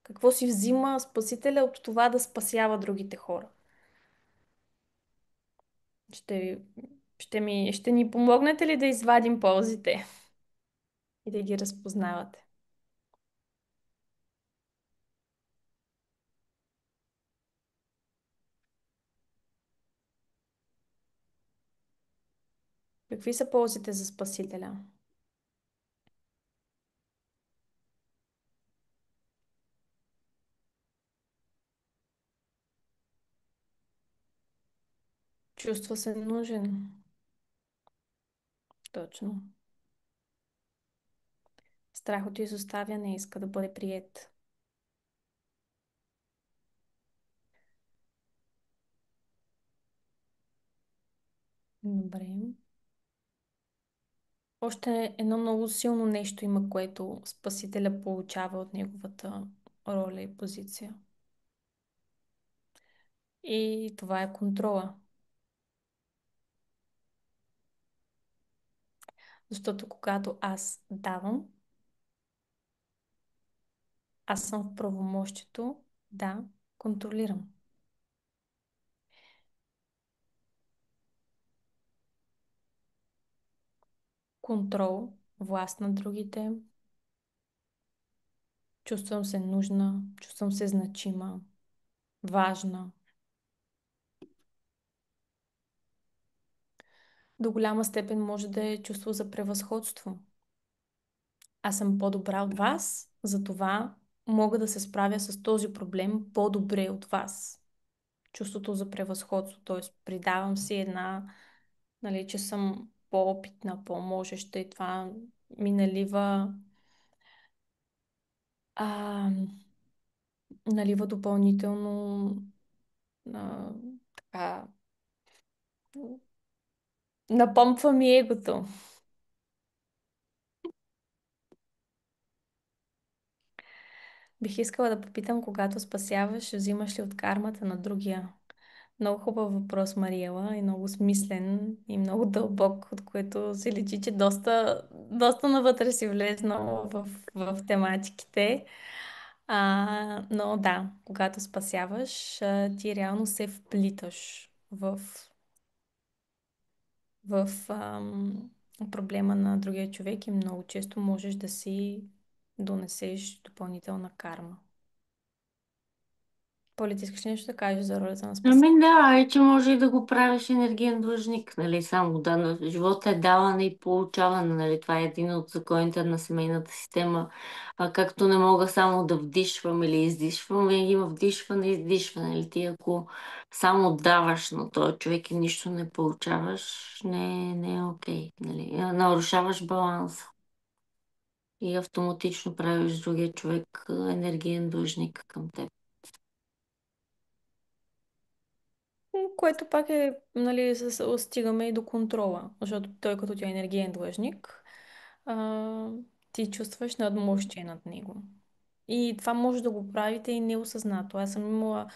Какво си взима спасителя от това да спасява другите хора? Ще, ще ни помогнете ли да извадим ползите и да ги разпознавате? Какви са ползите за спасителя? Чувства се нужен. Точно. Страх от изоставяне, иска да бъде приет. Добре. Още едно много силно нещо има, което спасителя получава от неговата роля и позиция. И това е контрола. Защото когато аз давам, аз съм в правомощието да контролирам. Контрол, власт над другите, чувствам се нужна, чувствам се значима, важна. До голяма степен може да е чувство за превъзходство. Аз съм по-добра от вас, затова мога да се справя с този проблем по-добре от вас. Чувството за превъзходство, т.е. придавам си една, нали, че съм по-опитна, по-можеща и това ми а, налива допълнително така, Напомпва ми егото. Бих искала да попитам, когато спасяваш, взимаш ли от кармата на другия? Много хубав въпрос, Мариела, и много смислен, и много дълбок, от което се личи, че доста навътре си влезнал в тематиките. Но да, когато спасяваш, ти реално се вплиташ в проблема на другия човек и много често можеш да си донесеш допълнителна карма. Поли, ти искаш ли нещо да кажеш за ролята на Ами спасител? да, че може и да го правиш енергиен длъжник, нали, само да, на живота е даване и получаване, нали, това е един от законите на семейната система, както не мога само да вдишвам или издишвам, има вдишване и издишване, нали, ти ако само даваш на този човек и нищо не получаваш, не е окей, нали, нарушаваш баланса и автоматично правиш другия човек енергиен длъжник към теб. Което пак е, нали, стигаме и до контрола, защото той като ти е енергиен длъжник, а, ти чувстваш надмощие над него. И това може да го правите и неосъзнато. Аз съм имала,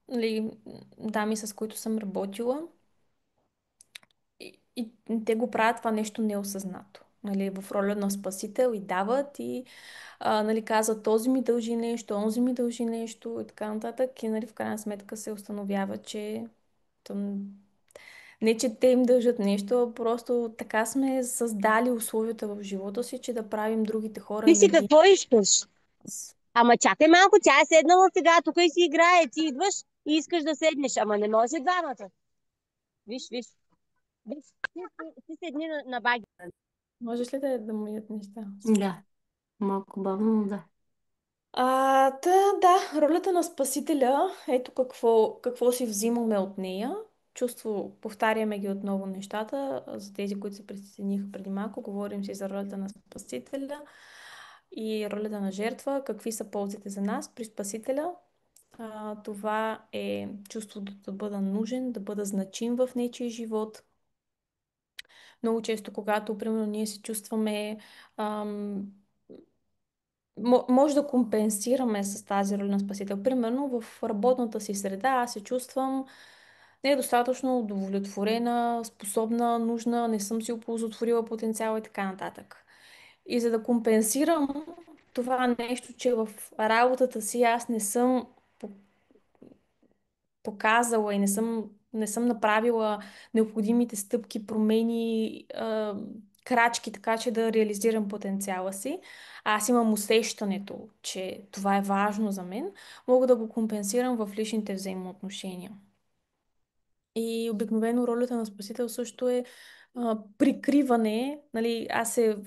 нали, дами, с които съм работила и те го правят това нещо неосъзнато. Нали, в роля на спасител и дават и нали, казват този ми дължи нещо, онзи ми дължи нещо и така нататък. И нали, в крайна сметка се установява, че не, че те им дължат нещо, а просто така сме създали условията в живота си, че да правим другите хора Ти си енергийни. какво искаш? Ама чакай малко, тя е седнала сега тук и си играе. Ти идваш и искаш да седнеш, ама не може двамата. Виж, виж. Виж, ти седни на баги. Можеш ли да моят неща? Да, малко бавно, но да. Да, ролята на спасителя, ето какво си взимаме от нея. Чувство, повтаряме ги отново нещата. За тези, които се присъединиха преди малко, говорим си за ролята на спасителя и ролята на жертва. Какви са ползите за нас при спасителя? Това е чувството да бъда нужен, да бъда значим в нечий живот. Много често, когато, примерно, ние се чувстваме, ам, може да компенсираме с тази роля на спасител. Примерно, в работната си среда аз се чувствам недостатъчно удовлетворена, способна, нужна, не съм си оползотворила потенциала и така нататък. И за да компенсирам това нещо, че в работата си аз не съм показала и не съм направила необходимите стъпки, промени, крачки, така че да реализирам потенциала си. Аз имам усещането, че това е важно за мен, мога да го компенсирам в личните взаимоотношения. И обикновено ролята на спасител също е прикриване. Нали, аз се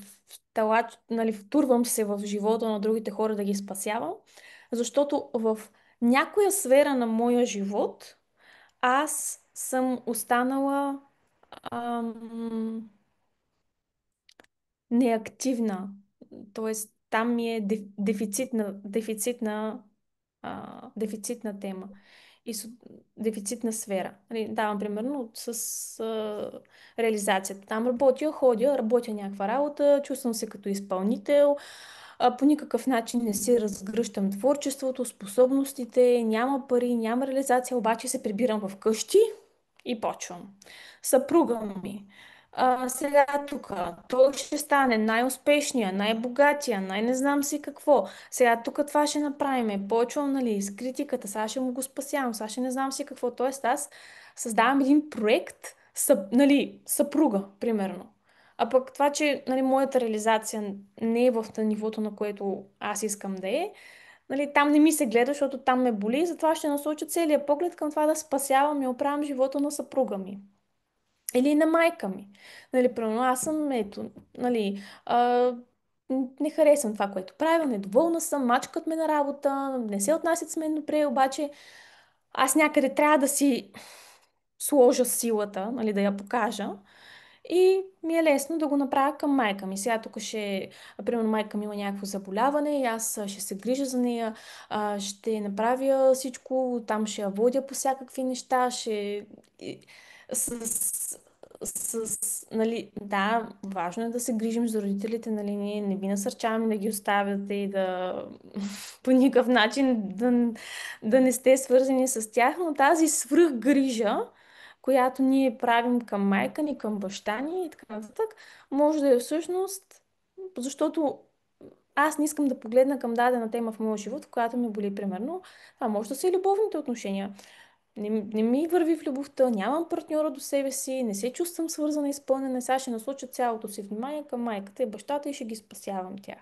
нали, втурвам се в живота на другите хора да ги спасявам, защото в някоя сфера на моя живот аз съм останала ам, неактивна. Тоест, там ми е дефицитна тема и дефицитна сфера. Нали, давам примерно реализацията. Там ходя, работя някаква работа, чувствам се като изпълнител, по никакъв начин не си разгръщам творчеството, способностите, няма пари, няма реализация, обаче се прибирам в къщи и почвам. Съпруга ми. Сега тук той ще стане най-успешния, най-богатия, най-не знам си какво. Сега тук това ще направим. Почвам, нали, с критиката, сега ще му го спасявам, сега ще не знам си какво. Тоест аз създавам един проект, нали, съпруга, примерно. А пък това, че нали, моята реализация не е в нивото, на което аз искам да е, нали, там не ми се гледа, защото там ме боли, затова ще насоча целият поглед към това да спасявам и оправям живота на съпруга ми. Или на майка ми. Нали, примерно, аз съм, ето, нали, не харесвам това, което правя, недоволна съм, мачкат ме на работа, не се отнасят с мен добре, обаче аз някъде трябва да си сложа силата, нали, да я покажа. И ми е лесно да го направя към майка ми. Сега тук примерно майка ми има някакво заболяване и аз ще се грижа за нея, ще направя всичко, там ще я водя по всякакви неща, и- с, нали, да, важно е да се грижим за родителите, нали, ние не ви насърчаваме да ги оставяте и да по никакъв начин да не сте свързани с тях, но тази свръхгрижа, която ние правим към майка ни, към баща ни и така нататък, може да е всъщност, защото аз не искам да погледна към дадена тема в моя живот, която ме боли, примерно. Това може да са и любовните отношения. Не ми върви в любовта, нямам партньора до себе си, не се чувствам свързана и изпълнена. Сега ще насоча цялото си внимание към майката и бащата и ще ги спасявам тях.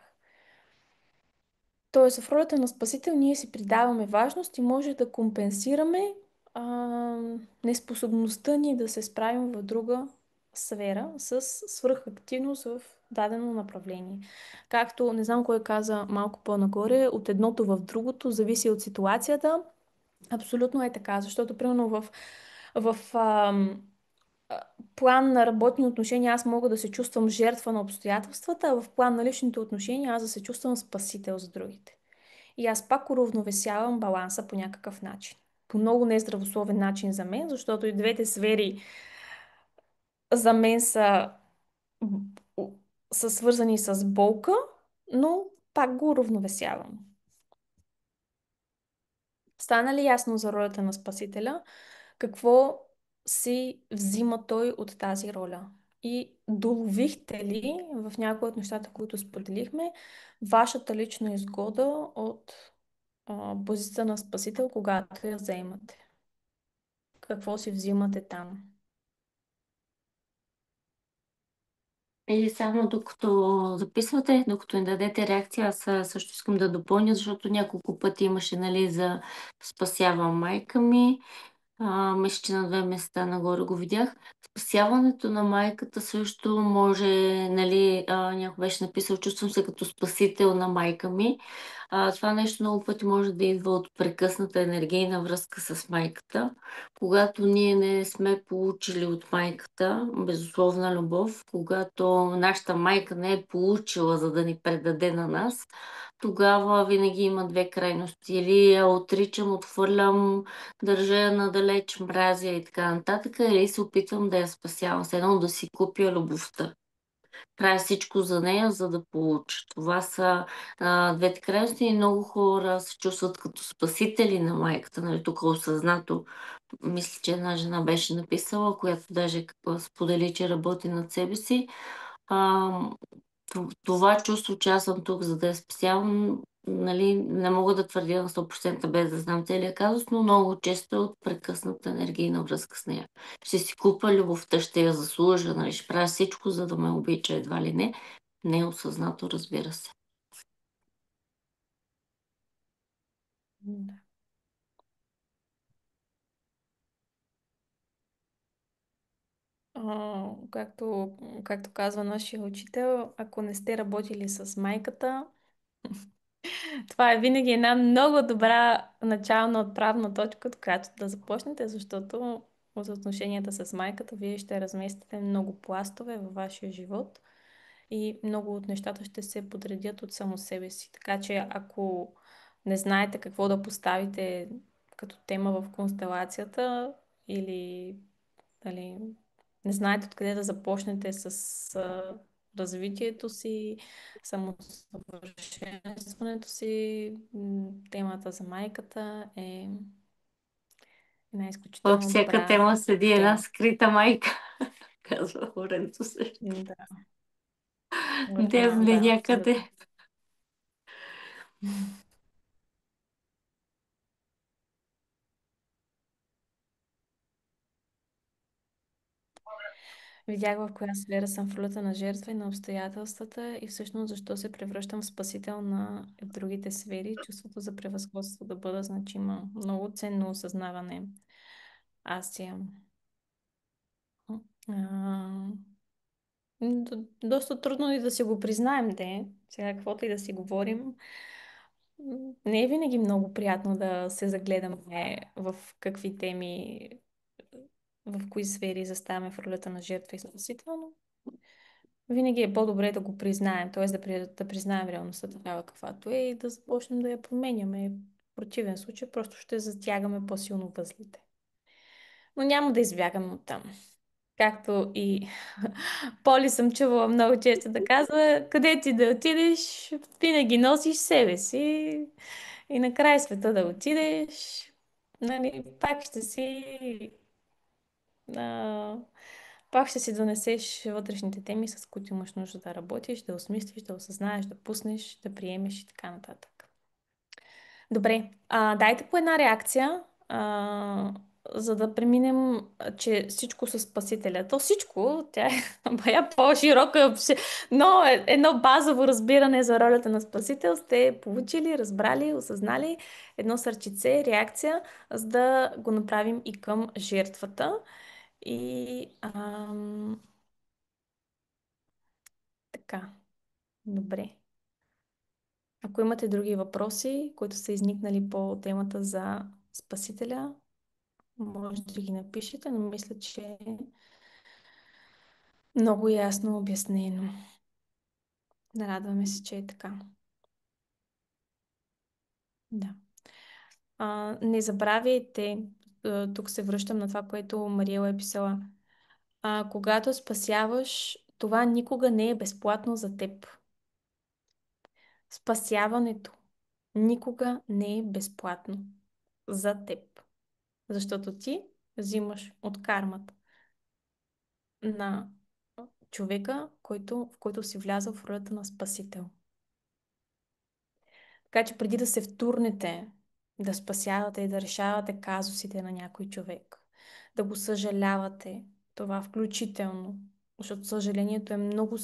Тоест, в ролята на спасител ние си придаваме важност и може да компенсираме а, неспособността ни да се справим в друга сфера с свръхактивност в дадено направление. Както, не знам кой каза малко по-нагоре, от едното в другото зависи от ситуацията. Абсолютно е така, защото примерно в а, план на работни отношения аз мога да се чувствам жертва на обстоятелствата, а в план на личните отношения аз да се чувствам спасител за другите. И аз пак уравновесявам баланса по някакъв начин. По много нездравословен начин за мен, защото и двете сфери за мен са свързани с болка, но пак го уравновесявам. Стана ли ясно за ролята на спасителя? Какво си взима той от тази роля? И доловихте ли в някои от нещата, които споделихме, вашата лична изгода от позицията на спасител, когато я заемате? Какво си взимате там? Или само докато записвате, докато ни дадете реакция, аз също искам да допълня, защото няколко пъти имаше, нали, за спасявам майка ми. Мисля, че на две места нагоре го видях. Спасяването на майката също може, нали, някой беше написал, чувствам се като спасител на майка ми. Това нещо много пъти може да идва от прекъсната енергийна връзка с майката. Когато ние не сме получили от майката безусловна любов, когато нашата майка не е получила, за да ни предаде на нас, тогава винаги има две крайности. Или я отричам, отхвърлям, държа я надалеч, мразя и така нататък, или се опитвам да я спасявам, с едно да си купя любовта. Правя всичко за нея, за да получа. Това са двете крайности и много хора се чувстват като спасители на майката. Нали, тук осъзнато, мисля, че една жена беше написала, която даже сподели, че работи над себе си. А, Това чувство, че аз съм тук, за да я спасявам, нали, не мога да твърдя на 100% без да знам целия казус, но много често е от прекъсната енергийна връзка с нея. Ще си купа любовта, ще я заслужа, нали, ще правя всичко, за да ме обича едва ли не. Не е осъзнато, разбира се. Да. Както казва нашия учител, ако не сте работили с майката, това е винаги една много добра начална отправна точка, от която да започнете, защото от отношенията с майката вие ще разместите много пластове във вашия живот и много от нещата ще се подредят от само себе си. Така че ако не знаете какво да поставите като тема в констелацията или нали, не знаете откъде да започнете с развитието си, самосъвършенстването си, темата за майката е една Във изключително всяка добра тема седи една тема. скрита майка, казва Лоренцо също. Да, Девне да, някъде. абсолютно. Видях в коя сфера съм в ролята на жертва и на обстоятелствата и всъщност защо се превръщам в спасител на другите сфери. Чувството за превъзходство да бъда значима. Много ценно осъзнаване. Аз имам. А, доста трудно и да си го признаем, де. Сега каквото и да си говорим. Не е винаги много приятно да се загледаме в какви теми, в кои сфери заставаме в ролята на жертва и спасител, но винаги е по-добре да го признаем, т.е. да признаем реалността такава каквато е и да започнем да я променяме. В противен случай просто ще затягаме по-силно възлите. Но няма да избягаме от там. Както и Поли съм чувала много често да казва, къде ти да отидеш, винаги носиш себе си и на край света да отидеш, нали, а, пак ще си донесеш вътрешните теми, с които имаш нужда да работиш, да осмислиш, да осъзнаеш, да пуснеш, да приемеш и така нататък. Добре, дайте по една реакция, за да преминем, че всичко със Спасителя. То всичко, тя е бая по-широка, но едно базово разбиране за ролята на Спасител сте получили, разбрали, осъзнали едно сърчице, реакция, за да го направим и към жертвата. И така, добре. Ако имате други въпроси, които са изникнали по темата за Спасителя, може да ги напишете, но мисля, че е много ясно обяснено. Радваме се, че е така. Да. Не забравяйте, тук се връщам на това, което Мариела е писала. Когато спасяваш, това никога не е безплатно за теб. Спасяването никога не е безплатно за теб. Защото ти взимаш от кармата на човека, в който си влязъл в ролята на спасител. Така че преди да се втурнете, да спасявате и да решавате казусите на някой човек, да го съжалявате, това включително, защото съжалението е много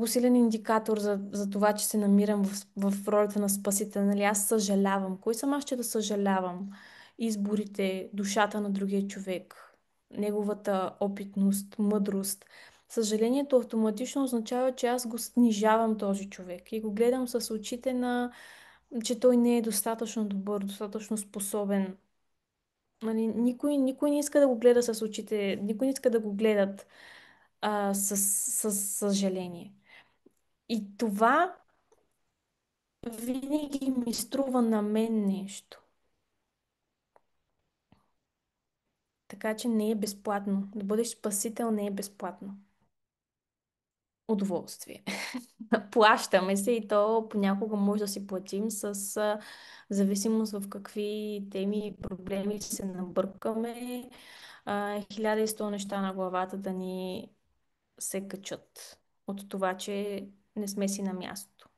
силен индикатор за това, че се намирам в ролята на спасител. Нали? Аз съжалявам. Кой съм аз, че да съжалявам? Изборите, душата на другия човек, неговата опитност, мъдрост. Съжалението автоматично означава, че аз го снижавам този човек и го гледам с очите на, че той не е достатъчно добър, достатъчно способен. Нали, никой не иска да го гледа с очите, никой не иска да го гледат с съжаление. И това винаги ми струва на мен нещо. Така че не е безплатно. Да бъдеш спасител не е безплатно. Удоволствие. Плащаме се и то понякога може да си платим с зависимост в какви теми и проблеми се набъркаме. 1100 неща на главата да ни се качат от това, че не сме си на място.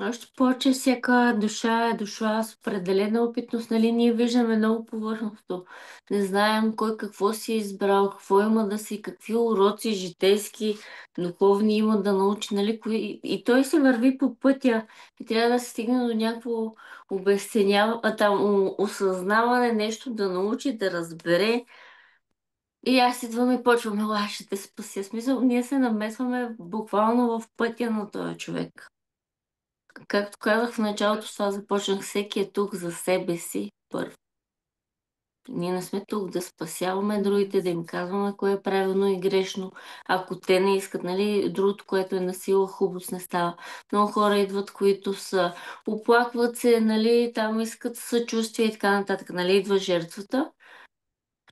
Още повече всяка душа е дошла с определена опитност, нали? Ние виждаме много повърхностно. Не знаем кой какво си е избрал, какво има да си, какви уроци житейски, духовни има да научи, нали? И той се върви по пътя и трябва да се стигне до някакво осъзнаване, нещо да научи, да разбере. И аз идвам и почвам, ела, ще те спася. Смисъл, ние се намесваме буквално в пътя на този човек. Както казах в началото, с това започнах, всеки е тук за себе си първо. Ние не сме тук да спасяваме другите, да им казваме кое е правилно и грешно. Ако те не искат, нали, другото, което е на сила, хубост не става. Много хора идват, които са, оплакват се, нали, там искат съчувствие и така нататък, нали, идва жертвата.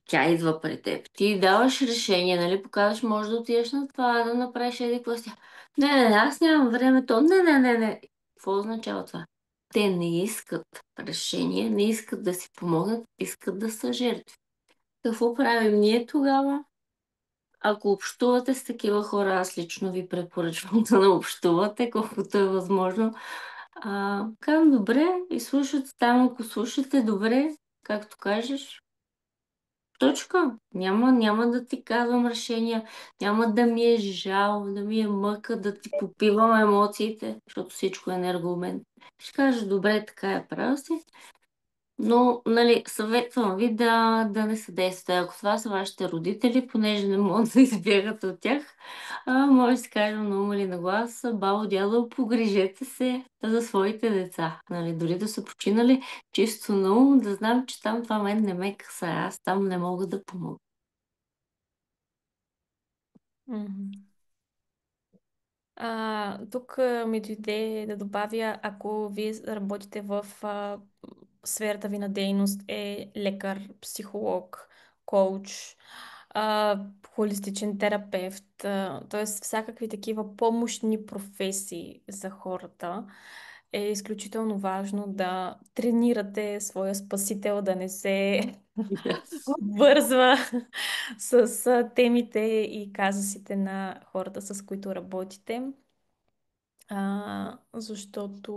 Тя идва при теб. Ти даваш решение, нали, показваш, може да отидеш на това, да направиш еди какво си. Не, аз нямам време, то не. Какво означава това? Те не искат решение, не искат да си помогнат, искат да са жертви. Какво правим ние тогава? Ако общувате с такива хора, аз лично ви препоръчвам да не общувате, колкото е възможно. Казвам, добре, и слушате там, ако слушате добре, както кажеш, точка. Няма да ти казвам решения, няма да ми е жал, да ми е мъка, да ти попивам емоциите, защото всичко е енергообмен. Ще кажа, добре, така е, права си. Но, нали, съветвам ви да не съдействате. Ако това са вашите родители, понеже не могат да избягате от тях, може да си кажем на ум или на глас, бао, дядо, погрижете се за своите деца. Нали, дори да са починали, чисто на ум, да знам, че там това мен не ме касае. Аз там не мога да помогна. Мгм. Тук ми дойде да добавя, ако вие работите в сферата ви на дейност е лекар, психолог, коуч, холистичен терапевт, т.е. всякакви такива помощни професии за хората, е изключително важно да тренирате своя спасител да не се обвързва с темите и казусите на хората, с които работите, защото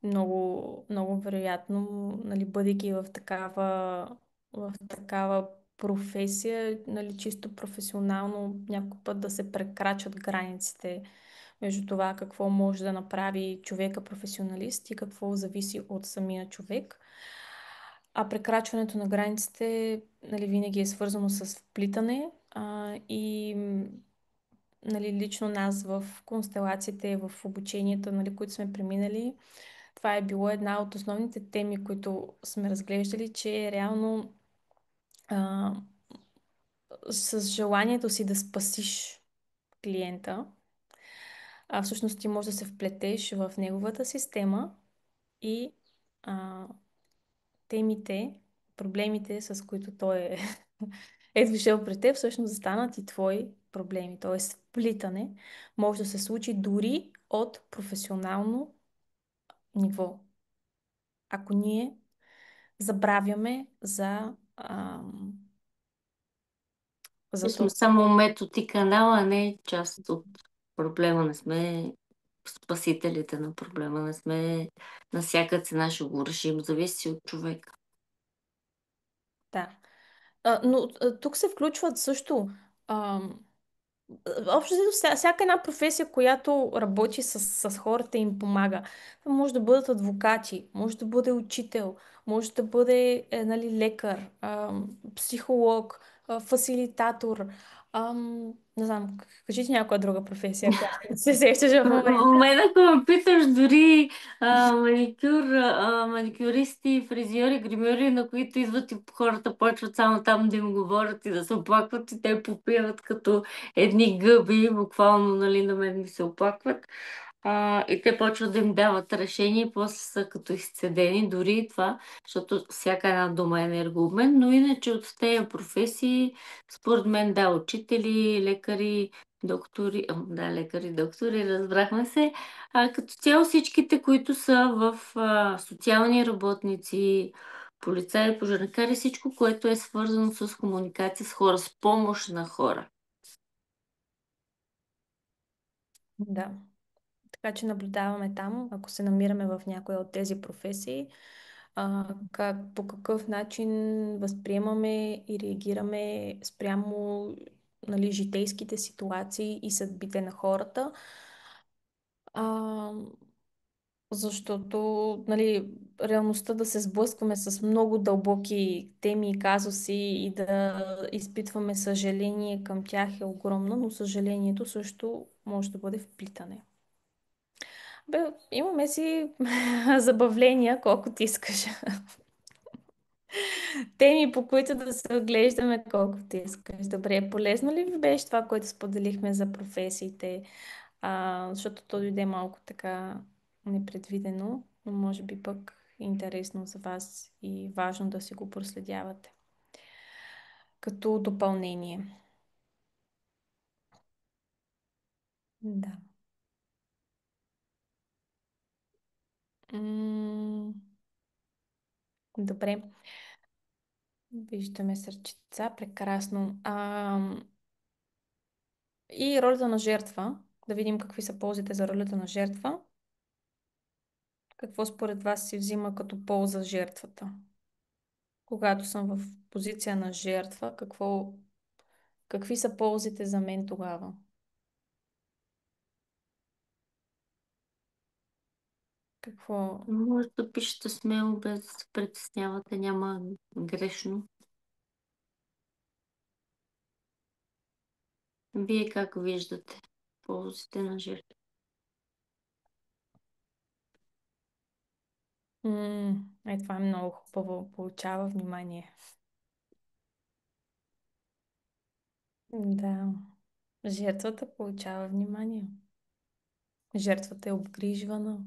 много вероятно, нали, бъдейки в такава професия, нали, чисто професионално, някой път да се прекрачат границите между това какво може да направи човека професионалист и какво зависи от самия човек. А прекрачването на границите, нали, винаги е свързано с вплитане, и нали, лично нас в констелациите, в обученията, нали, които сме преминали, това е било една от основните теми, които сме разглеждали, че реално, а, с желанието си да спасиш клиента, всъщност ти можеш да се вплетеш в неговата система и а, темите, проблемите, с които той е дошъл при теб, всъщност да станат и твои проблеми. Тоест, вплитане може да се случи дори от професионално ниво. Ако ние забравяме Ние за сме този. само метод и канал, а не част от проблема. Не сме спасителите на проблема. Не сме на всяка цена ще го решим. Зависи от човека. Да. Но тук се включват също. Общо взето, всяка една професия, която работи с хората и им помага. Това може да бъдат адвокати, може да бъде учител, може да бъде, нали, лекар, психолог, фасилитатор. Не знам, кажите някоя друга професия, която се сещаш в момента. Мен, ако ме питаш, дори маникюристи, фризьори, гримьори, на които идват и хората почват само там да им говорят и да се оплакват и те попиват като едни гъби, буквално, нали, на мен ми се оплакват. И те почват да им дават решения и после са като изцедени, дори и това, защото всяка една дума е енергообмен, но иначе от тези професии, според мен, да, учители, лекари, доктори, да, лекари, доктори, разбрахме се. Като цяло всичките, които са в социални работници, полицаи, пожарникари, всичко, което е свързано с комуникация с хора, с помощ на хора. Да. Така че наблюдаваме там, ако се намираме в някоя от тези професии, по какъв начин възприемаме и реагираме спрямо, нали, житейските ситуации и съдбите на хората. А, защото, нали, реалността да се сблъскваме с много дълбоки теми и казуси и да изпитваме съжаление към тях е огромно, но съжалението също може да бъде вплитане. Бе, имаме си забавления, колкото искаш. Теми, по които да се оглеждаме колкото искаш. Добре, полезно ли ви беше това, което споделихме за професиите? Защото то дойде малко така непредвидено, но може би пък е интересно за вас и важно да си го проследявате като допълнение. Да. М, Добре. Виждаме сърчица. Прекрасно. И ролята на жертва. Да видим какви са ползите за ролята на жертва. Какво според вас си взима като полза жертвата? Когато съм в позиция на жертва, какви са ползите за мен тогава? Какво? Може да пишете смело, без да се притеснявате, няма грешно. Вие как виждате ползите на жертва? Това е много хубаво. Получава внимание. Да. Жертвата получава внимание. Жертвата е обгрижвана.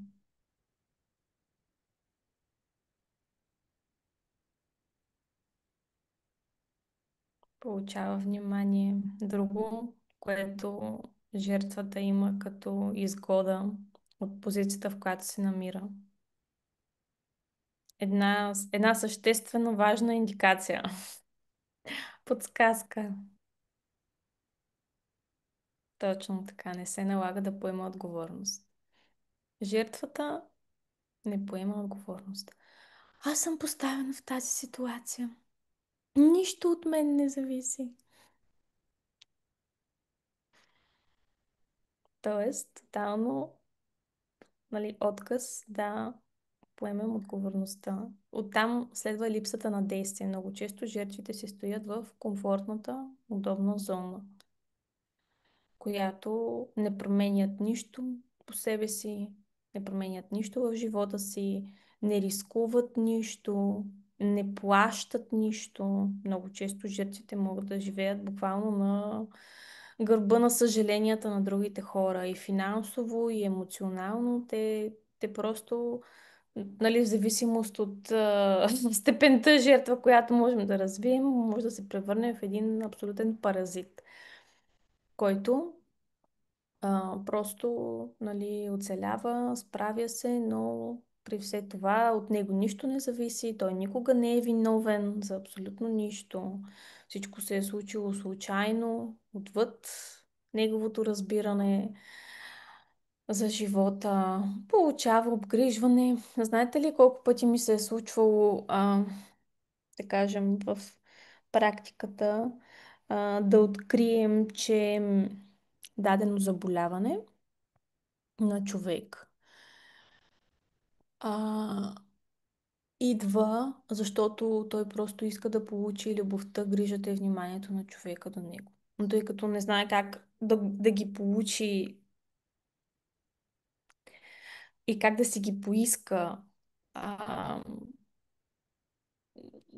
получава внимание. Друго, което жертвата има като изгода от позицията, в която се намира. Една съществено важна индикация. Подсказка. Точно така. Не се налага да поема отговорност. Жертвата не поема отговорност. Аз съм поставена в тази ситуация. Нищо от мен не зависи. Тоест, тотално, нали, отказ да поемем отговорността. Оттам следва липсата на действие. Много често жертвите се стоят в комфортната, удобна зона, която не променят нищо по себе си, не променят нищо в живота си, не рискуват нищо, не плащат нищо. Много често жертвите могат да живеят буквално на гърба на съжаленията на другите хора и финансово, и емоционално. Те просто, нали, в зависимост от степента жертва, която можем да развием, може да се превърне в един абсолютен паразит, който просто, нали, оцелява, справя се, но при все това от него нищо не зависи. Той никога не е виновен за абсолютно нищо. Всичко се е случило случайно, отвъд неговото разбиране за живота. Получава обгрижване. Знаете ли колко пъти ми се е случвало, да кажем, в практиката, да открием, че дадено заболяване на човек а, идва, защото той просто иска да получи любовта, грижата и вниманието на човека до него. Но тъй като не знае как да ги получи и как да си ги поиска, а,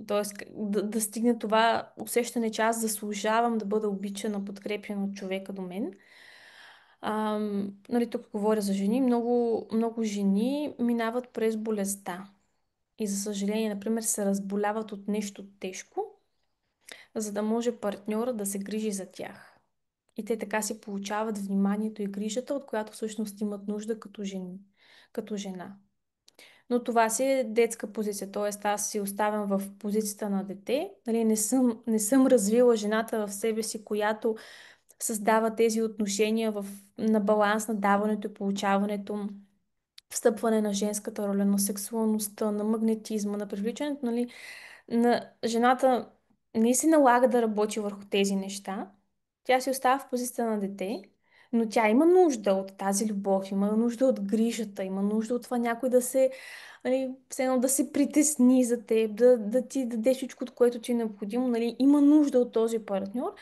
т.е. Да стигне това усещане, че аз заслужавам да бъда обичана, подкрепяна от човека до мен. Нали, тук говоря за жени. Много, много жени минават през болестта. И за съжаление, например, се разболяват от нещо тежко, за да може партньора да се грижи за тях. И те така си получават вниманието и грижата, от която всъщност имат нужда като жени, като жена. Но това си е детска позиция, т.е. аз си оставям в позицията на дете. Нали, не съм развила жената в себе си, която създава тези отношения на баланс на даването и получаването, встъпване на женската роля, на сексуалността, на магнетизма, на привличането, нали, на жената не се налага да работи върху тези неща. Тя си остава в позицията на дете, но тя има нужда от тази любов, има нужда от грижата, има нужда от това някой да се, нали, все едно да се притесни за теб, да ти даде всичко, което ти е необходимо. Нали, има нужда от този партньор,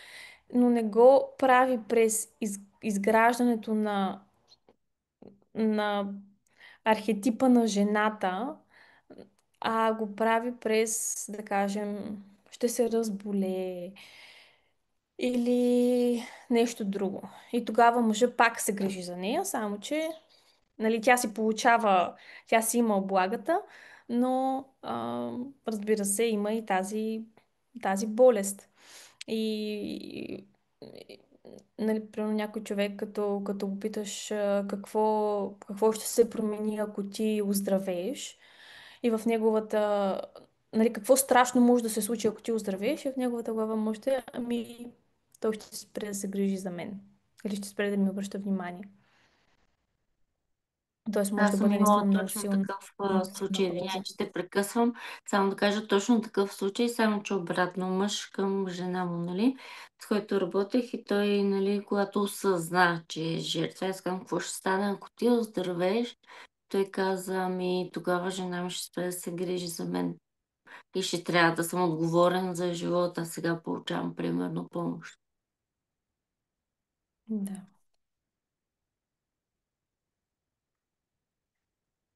но не го прави през изграждането на архетипа на жената, а го прави през, да кажем, ще се разболее или нещо друго. И тогава мъжа пак се грижи за нея, само че, нали, тя си има облагата, но разбира се, има и тази болест. И, и нали, примерно някой човек, като го питаш какво ще се промени, ако ти оздравееш, и в неговата, нали, какво страшно може да се случи, ако ти оздравееш, и в неговата глава може да е, ами, той ще спре да се грижи за мен. Или ще спре да ми обръща внимание. Тоест може Аз да съм бъде имала наистина много точно силно, такъв много силна случай. Извинявай, доза. че те прекъсвам. Само да кажа точно такъв случай, само че обратно мъж към жена му, нали, с който работех и той, нали, когато осъзна, че е жертва, аз казвам, какво ще стане, ако ти оздравееш? Той каза, ами тогава жена ми ще спре да се грижи за мен и ще трябва да съм отговорен за живота. Сега получавам примерно помощ. Да.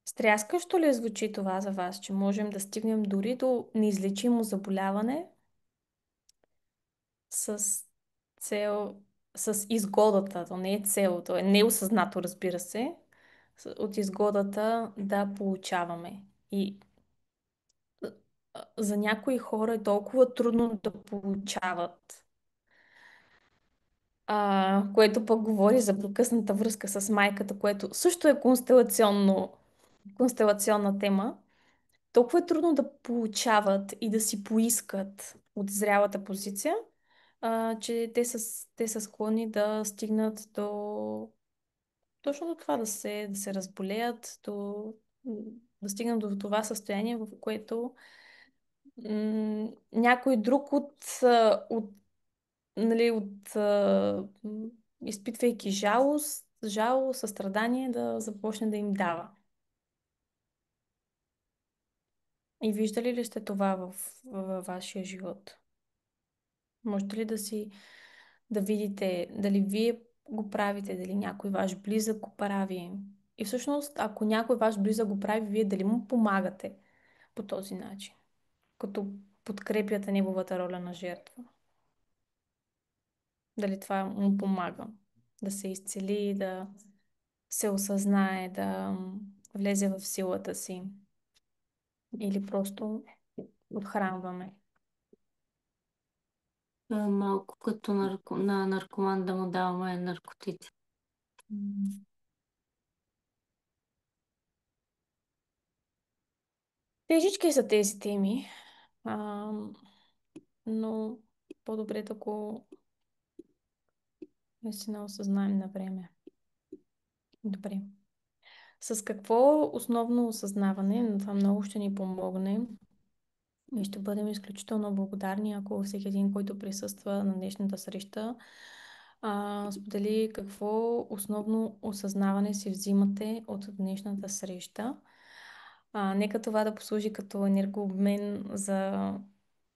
Стряскащо ли звучи това за вас, че можем да стигнем дори до неизлечимо заболяване с цел, с изгодата, то не е цел, то е неосъзнато, разбира се, от изгодата да получаваме. И за някои хора е толкова трудно да получават, което пък говори за прекъсната връзка с майката, което също е констелационна тема. Толкова е трудно да получават и да си поискат от зрялата позиция, че те са склонни да стигнат до точно до това да се разболеят, да стигнат до това състояние, в което някой друг нали, изпитвайки жал, състрадание, да започне да им дава. И виждали ли сте това във вашия живот? Можете ли да видите дали вие го правите, дали някой ваш близък го прави? И всъщност, ако някой ваш близък го прави, вие дали му помагате по този начин, като подкрепяте неговата роля на жертва? Дали това му помага да се изцели, да се осъзнае, да влезе в силата си или просто отхранваме? Малко като на наркоман да му даваме наркотици. М. Тежички са тези теми, а, но по-добре ако наистина осъзнаем на време. Добре. С какво основно осъзнаване, но това много ще ни помогне и ще бъдем изключително благодарни, ако всеки един, който присъства на днешната среща, сподели какво основно осъзнаване си взимате от днешната среща. Нека това да послужи като енергообмен за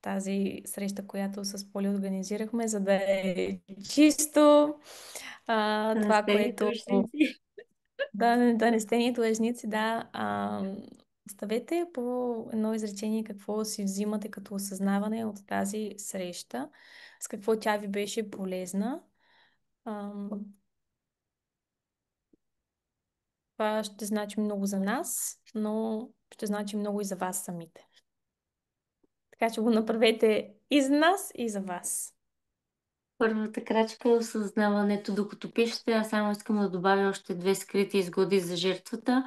тази среща, която с Поли организирахме, за да е чисто Да не това, сте ни което длъжници. да не сте ни длъжници, да. Оставете по едно изречение какво си взимате като осъзнаване от тази среща, с какво тя ви беше полезна. Ам, Това ще значи много за нас, но ще значи много и за вас самите. Така че го направете и за нас, и за вас. Първата крачка е осъзнаването. Докато пишете, аз само искам да добавя още две скрити изгоди за жертвата.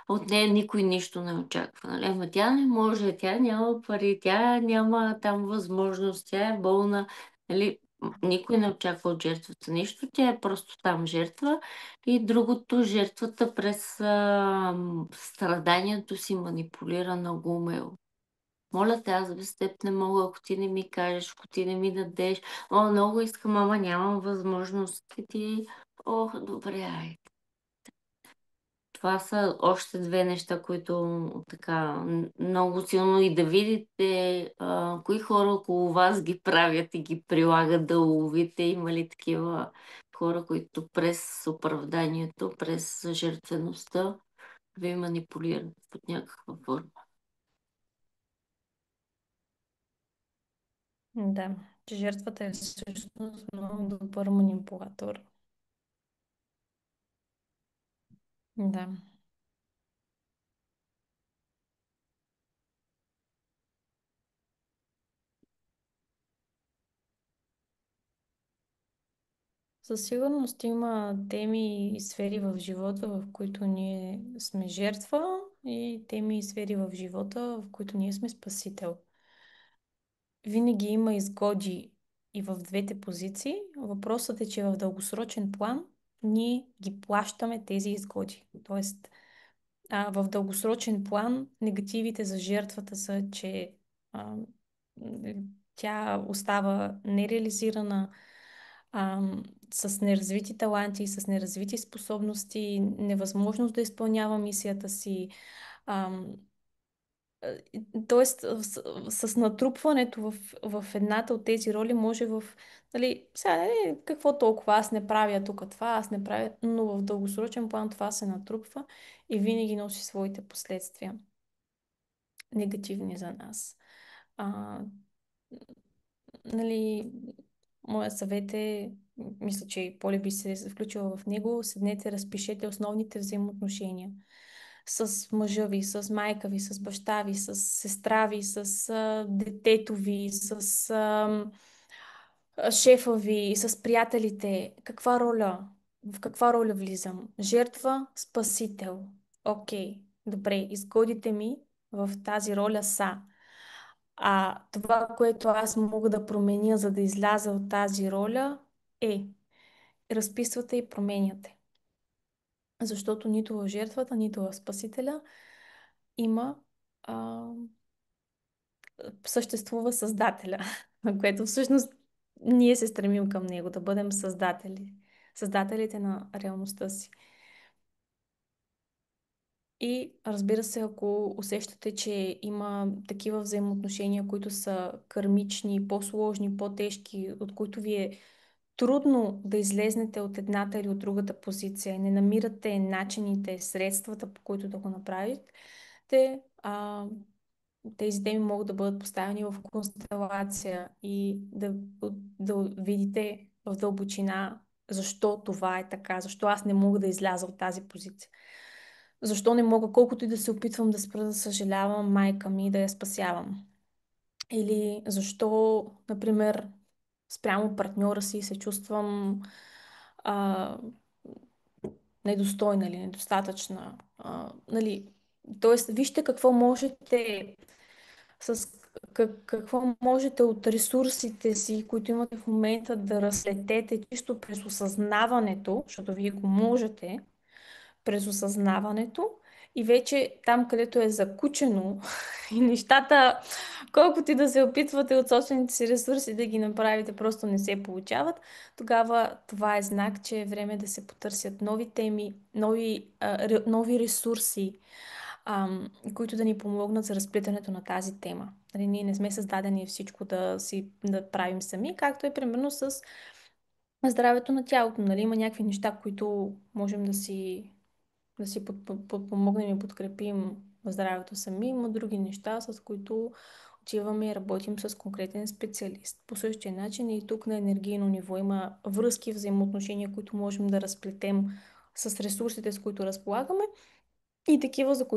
От нея никой нищо не очаква. Нали? Ама тя не може, тя няма пари, тя няма там възможност, тя е болна. Нали? Никой не очаква от жертвата нищо, тя е просто там жертва. И другото, жертвата през страданието си манипулира много умело. Моля те, аз без теб не мога, ако ти не ми кажеш, ако ти не ми дадеш. О, много искам, ама нямам възможност. И ти, ох, добре, ай. Това са още две неща, които така много силно и да видите кои хора около вас ги правят и ги прилагат да уловите. Има ли такива хора, които през оправданието, през жертвеността ви манипулират под някаква форма. Да, че жертвата е всъщност много добър манипулатор. Да. Със сигурност има теми и сфери в живота, в които ние сме жертва и теми и сфери в живота, в които ние сме спасител. Винаги има изгоди и в двете позиции. Въпросът е, че в дългосрочен план ние ги плащаме тези изгоди. Тоест, в дългосрочен план негативите за жертвата са, че а, тя остава нереализирана, а, с неразвити таланти, с неразвити способности, невъзможност да изпълнява мисията си. А, Тоест, с натрупването в едната от тези роли може нали, сега, какво толкова, аз не правя тук това, аз не правя, но в дългосрочен план това се натрупва и винаги носи своите последствия, негативни за нас. А, нали, моя съвет е, мисля, че и Поле би се включила в него, седнете, разпишете основните взаимоотношения. с мъжа ви, с майка ви, с баща ви, с сестра ви, с детето ви, с шефа ви, с приятелите. В каква роля влизам? Жертва, спасител. Окей, добре, изгодите ми в тази роля са. А това, което аз мога да променя, за да изляза от тази роля, е разписвате и променяте. Защото нито в жертвата, нито в Спасителя има а, съществува Създателя, на което всъщност ние се стремим към него, да бъдем създатели, създателите на реалността си. И разбира се, ако усещате, че има такива взаимоотношения, които са кармични, по-сложни, по-тежки, от които ви е трудно да излезнете от едната или от другата позиция, не намирате начините, средствата, по които да го направите, тези теми могат да бъдат поставени в констелация и да видите в дълбочина защо това е така, защо аз не мога да изляза от тази позиция. Защо не мога, колкото и да се опитвам да спра да съжалявам майка ми и да я спасявам. Или защо, например, спрямо партньора си се чувствам а, недостойна или недостатъчна. Нали. Тоест, вижте какво можете от ресурсите си, които имате в момента, да разлетете чисто през осъзнаването, защото вие го можете, през осъзнаването и вече там, където е закучено и нещата, колкото и да се опитвате от собствените си ресурси да ги направите, просто не се получават, тогава това е знак, че е време да се потърсят нови теми, нови ресурси, които да ни помогнат за разплитането на тази тема. Нали, ние не сме създадени всичко да правим сами, както е примерно с здравето на тялото. Нали? Има някакви неща, които можем да си подпомогнем и подкрепим в здравето сами. Има други неща, с които отиваме и работим с конкретен специалист. По същия начин и тук на енергийно ниво има връзки, взаимоотношения, които можем да разплетем с ресурсите, с които разполагаме и такива, за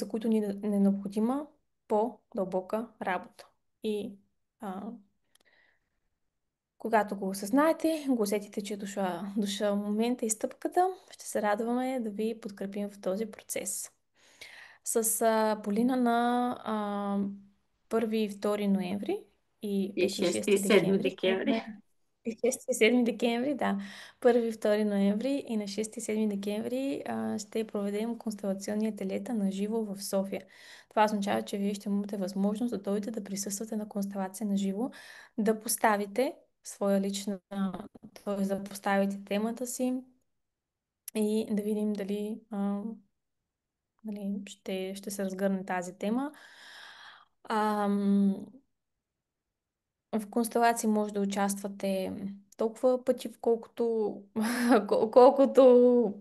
които ни е необходима по-дълбока работа. И а, когато го осъзнаете, го усетите, че е дошъл момента и стъпката, ще се радваме да ви подкрепим в този процес. С Полина на 1 и 2 ноември и И 5 и 6 и 6 7 декември декември. и 6 и 7 декември, да. 1 и 2 ноември и на 6 и 7 декември ще проведем констелационния телета на живо в София. Това означава, че вие ще имате възможност да дойдете да присъствате на констелация на живо, да поставите своя лична, т.е. да поставите темата си и да видим дали ще се разгърне тази тема. Ам, В констелации може да участвате толкова пъти, колкото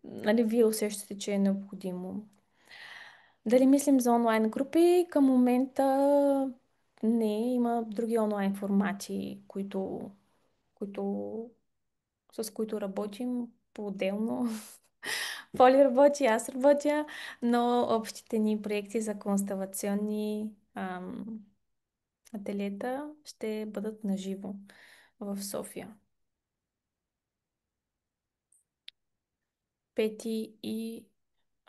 нали, вие усещате, че е необходимо. Дали мислим за онлайн групи? Към момента не. Има други онлайн формати, които, с които работим по-отделно. Поли работи, аз работя, но общите ни проекти за констелационни ателиета ще бъдат наживо в София. 5 и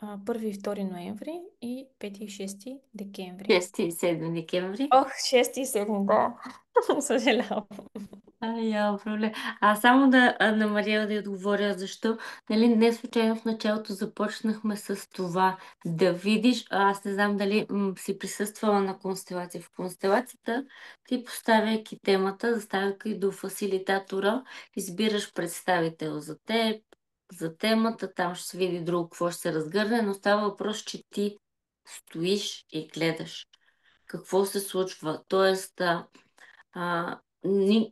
1 и 2 ноември и 5 и 6 декември. 6 и 7 декември. Ох, 6 и 7, да. Съжалявам. Няма проблем. Само на Мария да й отговоря защо. Нали, не случайно в началото започнахме с това да видиш. Аз не знам дали си присъствала на констелация. В констелацията ти поставяйки темата, заставяйки до фасилитатора, избираш представител за теб, за темата, там ще се види друго, какво ще се разгърне, но става въпрос, че ти стоиш и гледаш какво се случва. Тоест,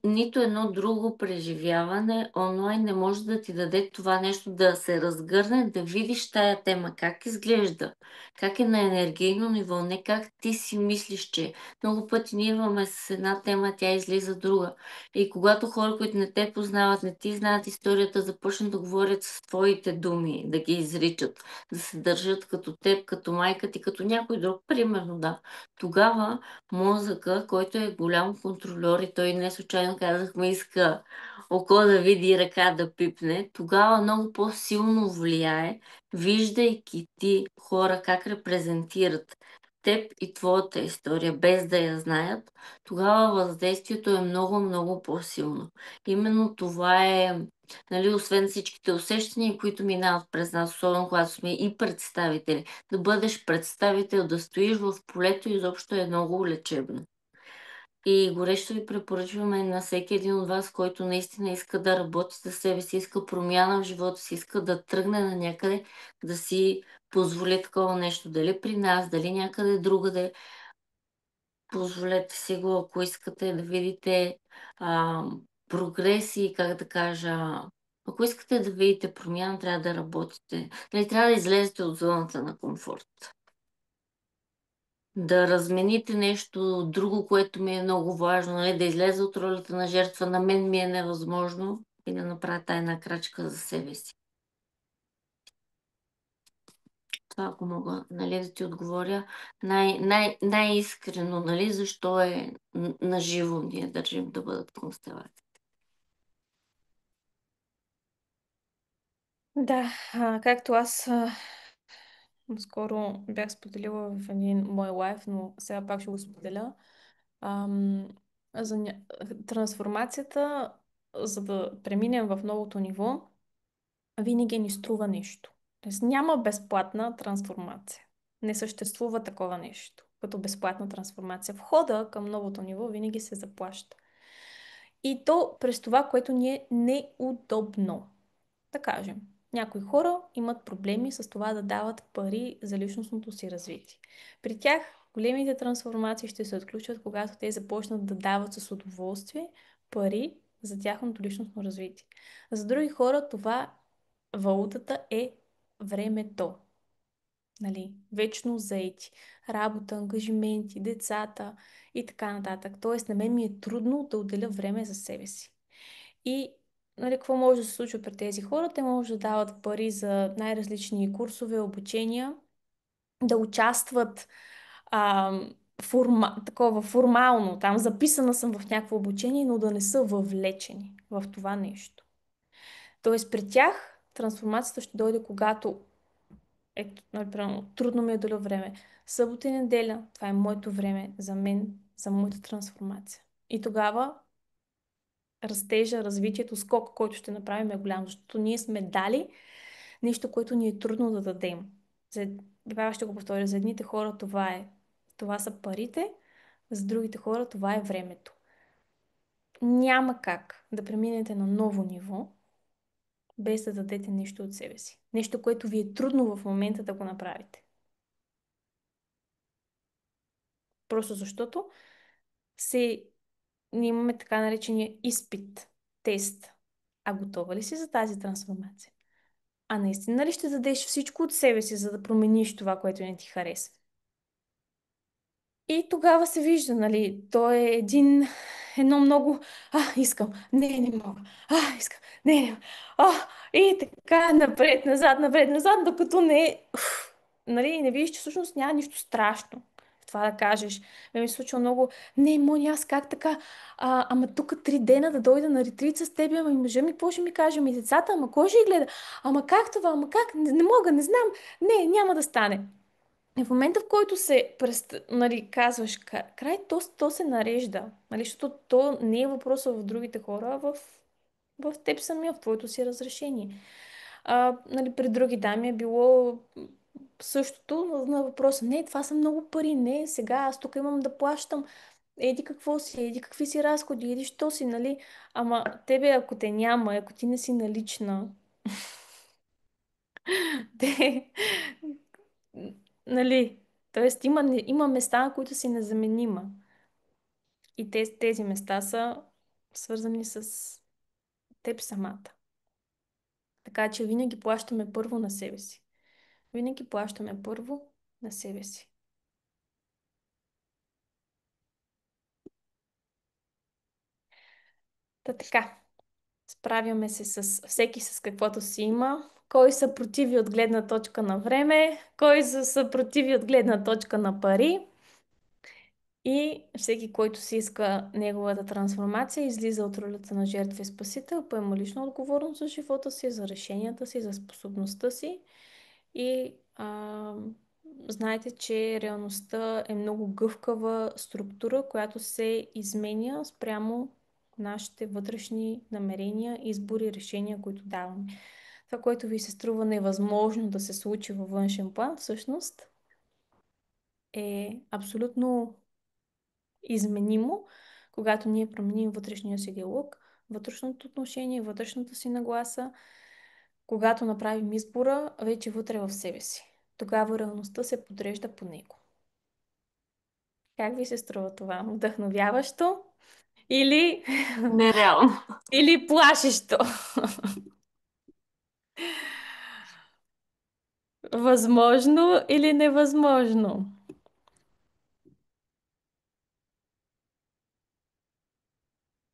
нито едно друго преживяване онлайн не може да ти даде това нещо да се разгърне, да видиш тая тема, как изглежда, как е на енергийно ниво, не как ти си мислиш, че много пъти ние имаме с една тема, тя излиза друга. И когато хора, които не те познават, не ти знаят историята, започнат да говорят с твоите думи, да ги изричат, да се държат като теб, като майка ти, като някой друг, примерно, да. Тогава мозъка, който е голям контролер и той не случайно казахме иска око да види и ръка да пипне, тогава много по-силно влияе, виждайки ти хора как репрезентират теб и твоята история, без да я знаят, тогава въздействието е много, много по-силно. Именно това е, нали, освен всичките усещания, които минават през нас, особено когато сме и представители, да бъдеш представител, да стоиш в полето, изобщо е много лечебно. И горещо ви препоръчваме на всеки един от вас, който наистина иска да работи за себе си, иска промяна в живота си, иска да тръгне на някъде, да си позволи такова нещо. Дали при нас, дали някъде другаде. Позволете си го, ако искате да видите а, прогреси, как да кажа, ако искате да видите промяна, трябва да работите. Нали, трябва да излезете от зоната на комфорт. Да размените нещо друго, което ми е много важно, нали, да излезе от ролята на жертва, на мен ми е невъзможно и да направя тая една крачка за себе си. Това, ако мога, нали, да ти отговоря най-искрено, нали, защо е на живо ние държим да бъдат констелации. Да, както аз скоро бях споделила в един мой лайф, но сега пак ще го споделя. Ам, Трансформацията, за да преминем в новото ниво, винаги ни струва нещо. Тоест няма безплатна трансформация. Не съществува такова нещо, като безплатна трансформация. Входа към новото ниво винаги се заплаща. И то през това, което ни е неудобно. Да кажем, някои хора имат проблеми с това да дават пари за личностното си развитие. При тях големите трансформации ще се отключат, когато те започнат да дават с удоволствие пари за тяхното личностно развитие. За други хора това валутата е времето. Нали, вечно заети. Работа, ангажименти, децата и така нататък. Тоест, на мен ми е трудно да отделя време за себе си. И нали, какво може да се случва при тези хора? Те може да дават пари за най-различни курсове, обучения, да участват такова формално, там записана съм в някакво обучение, но да не са въвлечени в това нещо. Тоест при тях трансформацията ще дойде, когато ето, например, трудно ми е да време. Събота и неделя, това е моето време за мен, за моята трансформация. И тогава растежа, развитието, скок, който ще направим е голям, защото ние сме дали нещо, което ни е трудно да дадем. Пак ще го повторя, за едните хора това са парите, за другите хора това е времето. Няма как да преминете на ново ниво, без да дадете нещо от себе си. Нещо, което ви е трудно в момента да го направите. Просто защото ние имаме така наречения изпит, тест. А готова ли си за тази трансформация? А наистина ли ще дадеш всичко от себе си, за да промениш това, което не ти харесва? И тогава се вижда, нали, то е едно много, искам, не мога, искам, не, и така напред, назад, докато нали, не видиш, че всъщност няма нищо страшно в това да кажеш. Ме ми се случва много, не, Мони, аз как така, ама тук 3 дена да дойда на ретрит с теб, ама и мъжа ми, какво ще ми каже, ами децата, ама кой ще ги гледа, ама как това, ама как, не мога, не знам, не, няма да стане. И в момента, в който нали, казваш край, то се нарежда. Нали, защото то не е въпроса в другите хора, а в теб самия, в твоето си разрешение. Нали, при други дами е било същото на въпроса. Не, това са много пари. Не, сега аз тук имам да плащам. Еди какво си, еди какви си разходи, еди що си, нали? Ама тебе, ако те няма, ако ти не си налична, те, нали, тоест има места, на които си незаменима. И тези места са свързани с теб самата. Така че винаги плащаме първо на себе си. Винаги плащаме първо на себе си. Та така, справяме се с всеки с каквото си има. Кой са противи от гледна точка на време, кой са противи от гледна точка на пари. И всеки, който си иска неговата трансформация, излиза от ролята на жертва и спасител, поема лична отговорност за живота си, за решенията си, за способността си. И знаете, че реалността е много гъвкава структура, която се изменя спрямо нашите вътрешни намерения, избори, решения, които даваме. Това, което ви се струва невъзможно да се случи във външен план, всъщност е абсолютно изменимо, когато ние променим вътрешния си диалог, вътрешното отношение, вътрешната си нагласа, когато направим избора вече вътре в себе си. Тогава реалността се подрежда по него. Как ви се струва това? Вдъхновяващо или, Нереално. или плашещо? Възможно или невъзможно?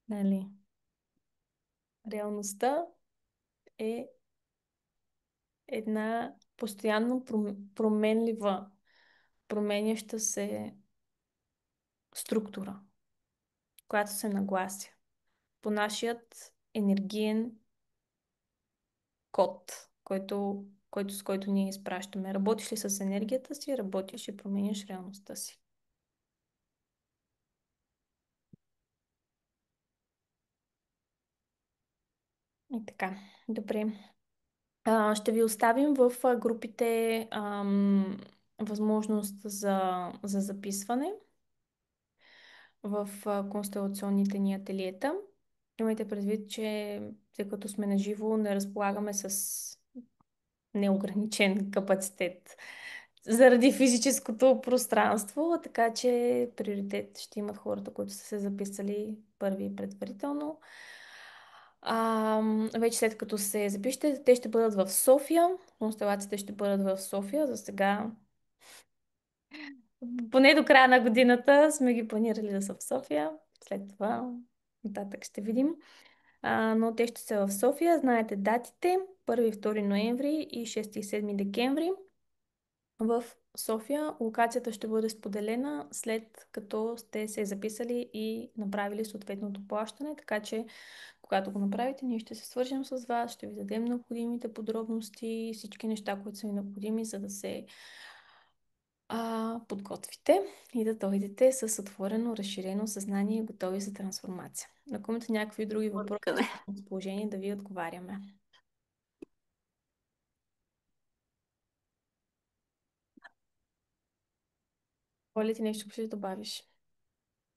Нали? Реалността е една постоянно променлива, променяща се структура, която се наглася по нашият енергиен код, с който ние изпращаме. Работиш ли с енергията си, работиш и променяш реалността си. И така, добре. Ще ви оставим в групите възможност за записване в констелационните ни ателиета. Имайте предвид, че тъй като сме на живо, не разполагаме с неограничен капацитет заради физическото пространство, така че приоритет ще имат хората, които са се записали първи предварително. Вече след като се запишете, те ще бъдат в София. Констелациите ще бъдат в София. За сега, поне до края на годината, сме ги планирали да са в София. След това, нататък ще видим. Но те ще са в София. Знаете датите. 1 и 2 ноември и 6 и 7 декември. В София локацията ще бъде споделена след като сте се записали и направили съответното плащане, така че когато го направите, ние ще се свържем с вас, ще ви дадем необходимите подробности, всички неща, които са ви необходими, за да се подготвите и да дойдете с отворено, разширено съзнание и готови за трансформация. Ако имате някакви други въпроси, Откъде? сме на разположение да ви отговаряме. Оля, ти нещо ще добавиш?